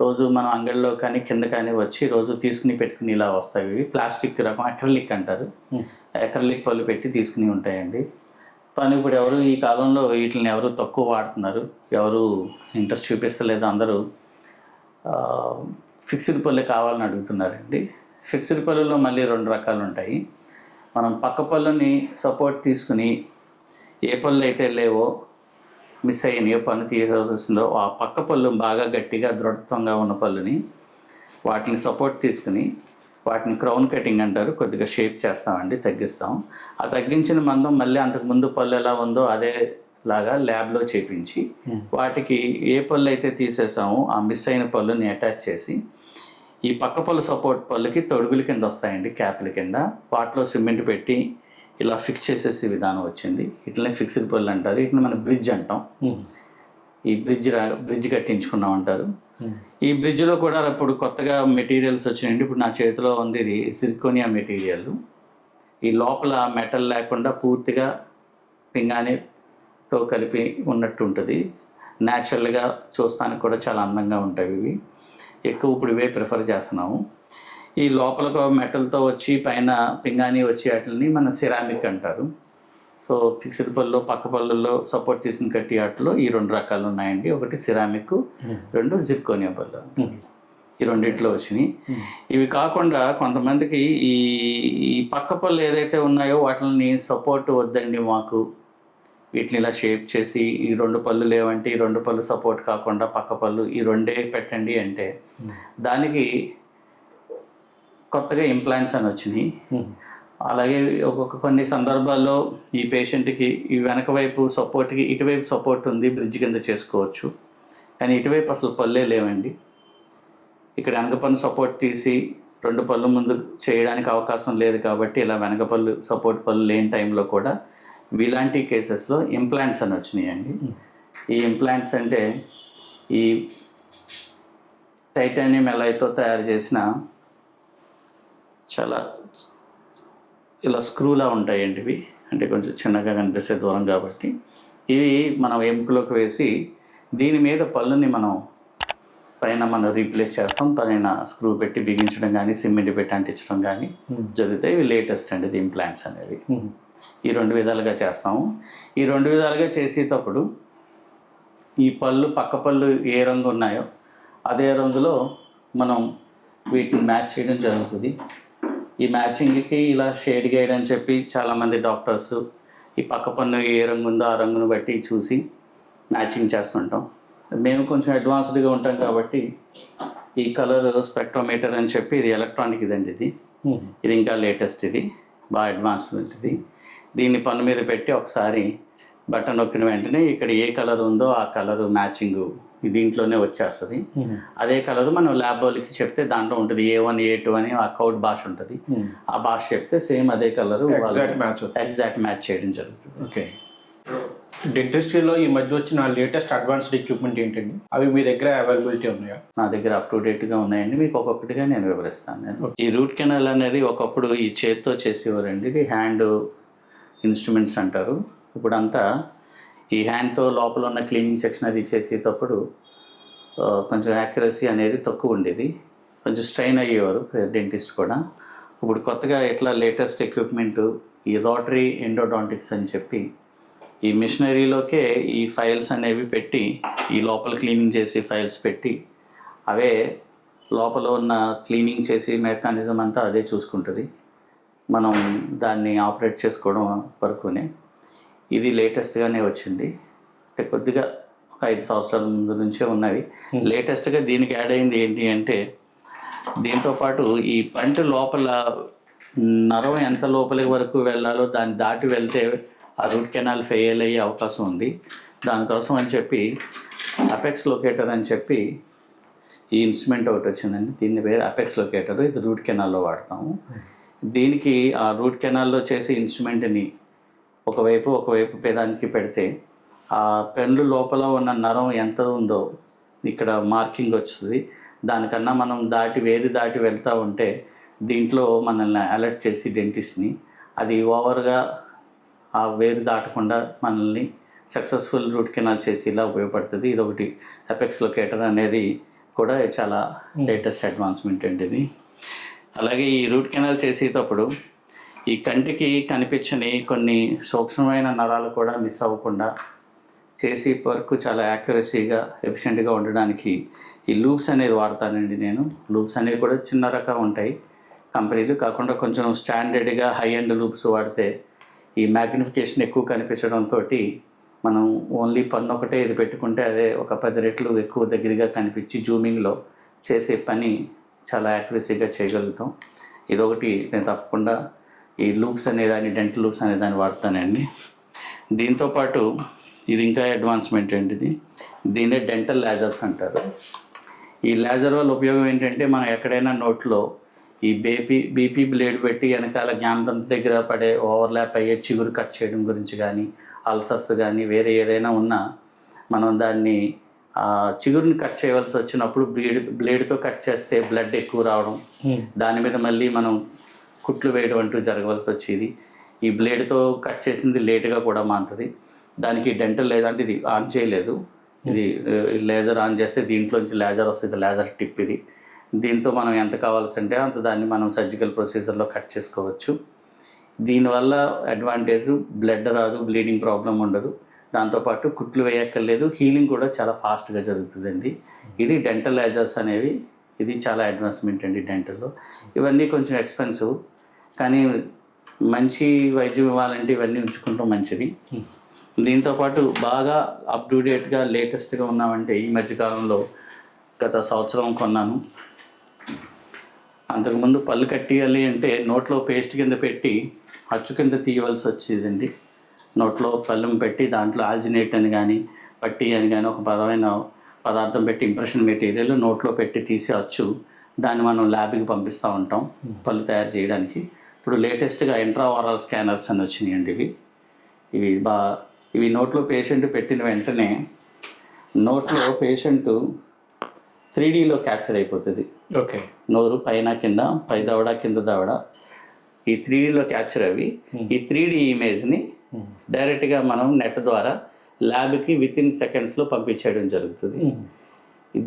రోజు మనం అంగడిలో కానీ కింద కానీ వచ్చి రోజు తీసుకుని పెట్టుకుని ఇలా వస్తాయి. ఇవి ప్లాస్టిక్ రకం అక్రిలిక్ అంటారు. అక్రిలిక్ పళ్ళు పెట్టి తీసుకుని ఉంటాయండి. కానీ ఇప్పుడు ఎవరు ఈ కాలంలో వీటిని ఎవరు తక్కువ వాడుతున్నారు, ఎవరు ఇంట్రెస్ట్ చూపిస్తలేదు. అందరూ ఫిక్స్డ్ పళ్ళే కావాలని అడుగుతున్నారండి. ఫిక్స్డ్ పళ్ళులో మళ్ళీ 2 రకాలు ఉంటాయి. మనం పక్క పళ్ళుని సపోర్ట్ తీసుకుని ఏ పళ్ళు అయితే లేవో మిస్ అయినాయో పన్ను తీయాల్సి వస్తుందో ఆ పక్క పళ్ళు బాగా గట్టిగా దృఢత్వంగా ఉన్న పళ్ళుని వాటిని సపోర్ట్ తీసుకుని వాటిని క్రౌన్ కటింగ్ అంటారు, కొద్దిగా షేప్ చేస్తామండి, తగ్గిస్తాం. ఆ తగ్గించిన మందం మళ్ళీ అంతకుముందు పళ్ళు ఎలా ఉందో అదే లాగా ల్యాబ్లో చేపించి వాటికి ఏ పళ్ళు అయితే తీసేసామో ఆ మిస్ అయిన పళ్ళుని అటాచ్ చేసి ఈ పక్క పళ్ళు సపోర్ట్ పళ్ళుకి తొడుగుల కింద వస్తాయండి, క్యాప్ల కింద. వాటిలో సిమెంట్ పెట్టి ఇలా ఫిక్స్ చేసేసే విధానం వచ్చింది. ఇట్లనే ఫిక్స్డ్ పళ్ళు అంటారు. ఇట్లా మనం బ్రిడ్జ్ అంటాం. ఈ బ్రిడ్జ్ కట్టించుకున్నాం అంటారు. ఈ బ్రిడ్జ్లో కూడా ఇప్పుడు కొత్తగా మెటీరియల్స్ వచ్చినాయండి. ఇప్పుడు నా చేతిలో ఉంది ఇది సిర్కోనియా మెటీరియల్. ఈ లోపల మెటల్ లేకుండా పూర్తిగా పింగాణితో కలిపి ఉన్నట్టు ఉంటుంది. న్యాచురల్గా చూస్తానికి కూడా చాలా అందంగా ఉంటాయి ఇవి. ఎక్కువ ఇప్పుడు ఇవే ప్రిఫర్ చేస్తున్నాము. ఈ లోపల మెటల్తో వచ్చి పైన పింగాణి వచ్చి వాటిని మన సిరామిక్ అంటారు. సో ఫిక్స్డ్ పళ్ళు, పక్క పళ్ళల్లో సపోర్ట్ తీసుకుని కట్టి వాటిలో ఈ 2 రకాలు ఉన్నాయండి. ఒకటి సిరామిక్, 2 జిర్కోనియా పళ్ళు. ఈ రెండిట్లో వచ్చినాయి. ఇవి కాకుండా కొంతమందికి ఈ పక్క పళ్ళు ఏదైతే ఉన్నాయో వాటిని సపోర్ట్ వద్దండి మాకు, వీటిని ఇలా షేప్ చేసి ఈ 2 పళ్ళు లేవంటే ఈ 2 పళ్ళు సపోర్ట్ కాకుండా పక్క పళ్ళు ఈ 2 పెట్టండి అంటే దానికి కొత్తగా ఇంప్లాంట్స్ అని వచ్చినాయి. అలాగే కొన్ని సందర్భాల్లో ఈ పేషెంట్కి ఈ వెనక వైపు సపోర్ట్కి ఇటువైపు సపోర్ట్ ఉంది, బ్రిడ్జ్ కింద చేసుకోవచ్చు. కానీ ఇటువైపు అసలు పళ్ళే లేవండి. ఇక్కడ వెనక పన్ను సపోర్ట్ తీసి 2 పళ్ళు ముందు చేయడానికి అవకాశం లేదు కాబట్టి ఇలా వెనక పళ్ళు సపోర్ట్ పళ్ళు లేని టైంలో కూడా ఇలాంటి కేసెస్లో ఇంప్లాంట్స్ అని వచ్చినాయండి. ఈ ఇంప్లాంట్స్ అంటే ఈ టైటానియం ఎలాయ్తో తయారు చేసిన చాలా ఇలా స్క్రూలా ఉంటాయండి ఇవి. అంటే కొంచెం చిన్నగా కనిపిస్తే దూరం కాబట్టి ఇవి మనం ఎముకలోకి వేసి దీని మీద పళ్ళుని మనం రీప్లేస్ చేస్తాం. పైన స్క్రూ పెట్టి బిగించడం కానీ సిమెంట్ పెట్టి అంటించడం కానీ జరుగుతాయి. ఇవి లేటెస్ట్ అండి ఇది ఇంప్లాంట్స్ అనేవి. ఈ 2 విధాలుగా చేస్తాము. ఈ 2 విధాలుగా చేసేటప్పుడు ఈ పళ్ళు పక్క పళ్ళు ఏ రంగు ఉన్నాయో అదే రంగులో మనం వీటిని మ్యాచ్ చేయడం జరుగుతుంది. ఈ మ్యాచింగ్కి ఇలా షేడ్ గైడ్ అని చెప్పి చాలామంది డాక్టర్స్ ఈ పక్క పన్ను ఏ రంగు ఉందో ఆ రంగును బట్టి చూసి మ్యాచింగ్ చేస్తుంటాం. మేము కొంచెం అడ్వాన్స్డ్గా ఉంటాం కాబట్టి ఈ కలర్ స్పెక్ట్రోమీటర్ అని చెప్పి ఇది ఎలక్ట్రానిక్ ఇదండి. ఇది ఇంకా లేటెస్ట్, ఇది బాగా అడ్వాన్స్మెంట్. ఇది దీన్ని పన్ను మీద పెట్టి ఒకసారి బటన్ నొక్కిన వెంటనే ఇక్కడ ఏ కలర్ ఉందో ఆ కలరు మ్యాచింగ్ దీంట్లోనే వచ్చేస్తుంది. అదే కలర్ మనం ల్యాబ్ వాళ్ళకి చెప్తే దాంట్లో ఉంటుంది A1 A2 అని ఆ కౌడ్ భాష ఉంటుంది. ఆ భాష చెప్తే సేమ్ అదే కలరు ఎగ్జాక్ట్ మ్యాచ్ చేయడం జరుగుతుంది. ఓకే. డెంటిస్ట్రీలో ఈ మధ్య వచ్చిన లేటెస్ట్ అడ్వాన్స్డ్ ఎక్విప్మెంట్ ఏంటండి? అవి మీ దగ్గర అవైలబిలిటీ ఉన్నాయా? నా దగ్గర అప్ టు డేట్గా ఉన్నాయండి. మీకు ఒక్కొక్కటిగా నేను వివరిస్తాను. ఈ రూట్ కెనాల్ అనేది ఒకప్పుడు ఈ చేతితో చేసేవారండి. ఇది హ్యాండ్ ఇన్స్ట్రుమెంట్స్ అంటారు. ఇప్పుడంతా ఈ హ్యాండ్తో లోపల ఉన్న క్లీనింగ్ సెక్షన్ అది చేసేటప్పుడు కొంచెం యాక్యురసీ అనేది తక్కువ ఉండేది, కొంచెం స్ట్రెయిన్ అయ్యేవారు డెంటిస్ట్ కూడా. ఇప్పుడు కొత్తగా ఎట్లా లేటెస్ట్ ఎక్విప్మెంట్ ఈ రోటరీ ఎండోడాంటిక్స్ అని చెప్పి ఈ మిషనరీలోకే ఈ ఫైల్స్ అనేవి పెట్టి ఈ లోపల క్లీనింగ్ చేసి ఫైల్స్ పెట్టి అవే లోపల ఉన్న క్లీనింగ్ చేసి మెకానిజం అంతా అదే చూసుకుంటుంది. మనం దాన్ని ఆపరేట్ చేసుకోవడం వరకునే. ఇది లేటెస్ట్గానే వచ్చింది. అంటే కొద్దిగా ఒక 5 సంవత్సరాల ముందు నుంచే ఉన్నవి. లేటెస్ట్గా దీనికి యాడ్ అయింది ఏంటి అంటే దీంతోపాటు ఈ పంట లోపల నరం ఎంత లోపలి వరకు వెళ్ళాలో దాన్ని దాటి వెళ్తే ఆ రూట్ కెనాల్ ఫెయిల్ అయ్యే అవకాశం ఉంది. దానికోసం అని చెప్పి అపెక్స్ లొకేటర్ అని చెప్పి ఈ ఇన్స్ట్రుమెంట్ ఒకటి వచ్చిందండి. దీని పేరు అపెక్స్ లొకేటర్. ఇది రూట్ కెనాల్లో వాడతాము. దీనికి ఆ రూట్ కెనాల్లో చేసే ఇన్స్ట్రుమెంట్ని ఒకవైపు పేదానికి పెడితే ఆ పెన్ను లోపల ఉన్న నరం ఎంత ఉందో ఇక్కడ మార్కింగ్ వస్తుంది. దానికన్నా మనం వేది దాటి వెళ్తూ ఉంటే దీంట్లో మనల్ని అలర్ట్ చేసి డెంటిస్ట్ని అది ఓవర్గా ఆ వేరు దాటకుండా మనల్ని సక్సెస్ఫుల్ రూట్ కెనాల్ చేసి ఇలా ఉపయోగపడుతుంది. ఇది ఒకటి అపెక్స్ లొకేటర్ అనేది కూడా చాలా లేటెస్ట్ అడ్వాన్స్మెంట్ అండి ఇది. అలాగే ఈ రూట్ కెనాల్ చేసేటప్పుడు ఈ కంటికి కనిపించని కొన్ని సూక్ష్మమైన నరాలు కూడా మిస్ అవ్వకుండా చేసి వరకు చాలా యాక్యురసీగా ఎఫిషియెంట్గా ఉండడానికి ఈ లూప్స్ అనేది వాడతానండి నేను. లూప్స్ అనేవి కూడా చిన్న రకం ఉంటాయి కంపెనీలు, కాకుండా కొంచెం స్టాండర్డ్గా హై ఎండ్ లూప్స్ వాడితే ఈ మ్యాగ్నిఫికేషన్ ఎక్కువ కనిపించడంతో మనం ఓన్లీ పన్ను ఒకటే ఇది పెట్టుకుంటే అదే ఒక 10 రెట్లు ఎక్కువ దగ్గరగా కనిపించి జూమింగ్లో చేసే పని చాలా యాక్యురసీగా చేయగలుగుతాం. ఇదొకటి నేను తప్పకుండా ఈ లూప్స్ అనేదాన్ని డెంటల్ లూప్స్ అనేదాన్ని వాడతానండి. దీంతోపాటు ఇది ఇంకా అడ్వాన్స్మెంట్ అండి. దీన్నే డెంటల్ లేజర్స్ అంటారు. ఈ లేజర్ వల్ల ఉపయోగం ఏంటంటే మనం ఎక్కడైనా నోట్లో ఈ బీపీ బ్లేడ్ పెట్టి వెనకాల జ్ఞానదంత దగ్గర పడే ఓవర్లాప్ అయ్యే చిగురు కట్ చేయడం గురించి కానీ, అల్సర్స్ కానీ వేరే ఏదైనా ఉన్నా మనం దాన్ని చిగురుని కట్ చేయవలసి వచ్చినప్పుడు బ్లేడ్తో కట్ చేస్తే బ్లడ్ ఎక్కువ రావడం, దాని మీద మళ్ళీ మనం కుట్లు వేయడం అంటూ జరగవలసి వచ్చేది. ఈ బ్లేడ్తో కట్ చేసింది లేటుగా కూడా మారుతుంది. దానికి డెంటల్ లేదంటే ఇది ఆన్ చేయలేదు. ఇది లేజర్ ఆన్ చేస్తే దీంట్లోంచి లేజర్ వస్తుంది, లేజర్ టిప్ ఇది. దీంతో మనం ఎంత కావాల్సి అంటే అంత దాన్ని మనం సర్జికల్ ప్రొసీజర్లో కట్ చేసుకోవచ్చు. దీనివల్ల అడ్వాంటేజ్ బ్లడ్ రాదు, బ్లీడింగ్ ప్రాబ్లం ఉండదు. దాంతోపాటు కుట్లు వేయక్కర్లేదు, హీలింగ్ కూడా చాలా ఫాస్ట్గా జరుగుతుందండి. ఇది డెంటల్ లేజర్స్ అనేవి ఇది చాలా అడ్వాన్స్మెంట్ అండి డెంటల్లో. ఇవన్నీ కొంచెం ఎక్స్పెన్సివ్, కానీ మంచి వైద్యం ఇవ్వాలంటే ఇవన్నీ ఉంచుకుంటాం మంచిది. దీంతోపాటు బాగా అప్ టు డేట్గా లేటెస్ట్గా ఉన్నామంటే ఈ మధ్యకాలంలో గత సంవత్సరం కొన్నాను. అంతకుముందు పళ్ళు కట్టియాలి అంటే నోట్లో పేస్ట్ కింద పెట్టి అచ్చు కింద తీయవలసి వచ్చేదండి. నోట్లో పళ్ళెం పెట్టి దాంట్లో ఆల్జినేట్ అని కానీ పట్టి అని కానీ ఒక పదమైన పదార్థం పెట్టి ఇంప్రెషన్ మెటీరియల్ నోట్లో పెట్టి తీసి అచ్చు దాన్ని మనం ల్యాబ్కి పంపిస్తూ ఉంటాం పళ్ళు తయారు చేయడానికి. ఇప్పుడు లేటెస్ట్గా ఇంట్రావరల్ స్కానర్స్ అని వచ్చినాయండి. ఇవి నోట్లో పేషెంట్ పెట్టిన వెంటనే నోట్లో పేషెంట్ 3Dలో క్యాప్చర్ అయిపోతుంది. ఓకే, నోరు పైన కింద, పై దవడ కింద దవడ ఈ 3Dలో క్యాప్చర్ అవి ఈ 3D ఇమేజ్ని డైరెక్ట్గా మనం నెట్ ద్వారా ల్యాబ్కి వితిన్ సెకండ్స్లో పంపించేయడం జరుగుతుంది.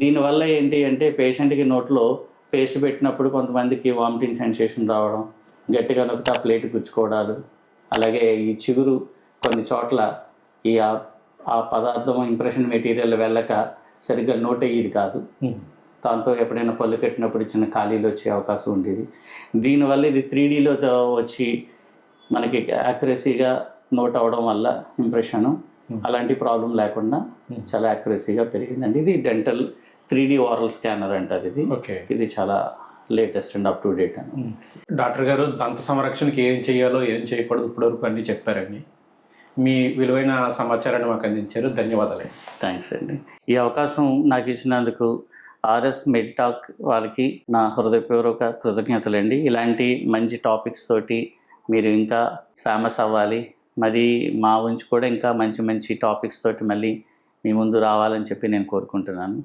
దీనివల్ల ఏంటి అంటే పేషెంట్కి నోట్లో పేస్ట్ పెట్టినప్పుడు కొంతమందికి వామిటింగ్ సెన్సేషన్ రావడం, గట్టిగా నొక్కితే ఆ ప్లేట్ గుచ్చుకోవడాలు, అలాగే ఈ చిగురు కొన్ని చోట్ల ఆ పదార్థం ఇంప్రెషన్ మెటీరియల్ వెళ్ళక సరిగ్గా నోట్ అయ్యేది కాదు. దాంతో ఎప్పుడైనా పళ్ళు కట్టినప్పుడు చిన్న ఖాళీలు వచ్చే అవకాశం ఉండేది. దీనివల్ల ఇది 3Dలో వచ్చి మనకి యాక్యురసీగా నోట్ అవ్వడం వల్ల ఇంప్రెషను అలాంటి ప్రాబ్లం లేకుండా చాలా యాక్యురసీగా పెరిగిందండి. ఇది డెంటల్ 3D ఓరల్ స్కానర్ అంటారు ఇది. ఓకే, ఇది చాలా latest and up to date అని. డాక్టర్ గారు దంత సంరక్షణకి ఏం చేయాలో ఏం చేయకూడదు ఇప్పటివరకు అన్నీ చెప్పారండి. మీ విలువైన సమాచారాన్ని మాకు అందించారు. ధన్యవాదాలు. థ్యాంక్స్ అండి. ఈ అవకాశం నాకు ఇచ్చినందుకు ఆర్ఎస్ మెడ్టాక్ వాళ్ళకి నా హృదయపూర్వక కృతజ్ఞతలండి. ఇలాంటి మంచి టాపిక్స్ తోటి మీరు ఇంకా ఫేమస్ అవ్వాలి, మరి మా ఉంచి కూడా ఇంకా మంచి మంచి టాపిక్స్ తోటి మళ్ళీ మీ ముందు రావాలని చెప్పి నేను కోరుకుంటున్నాను.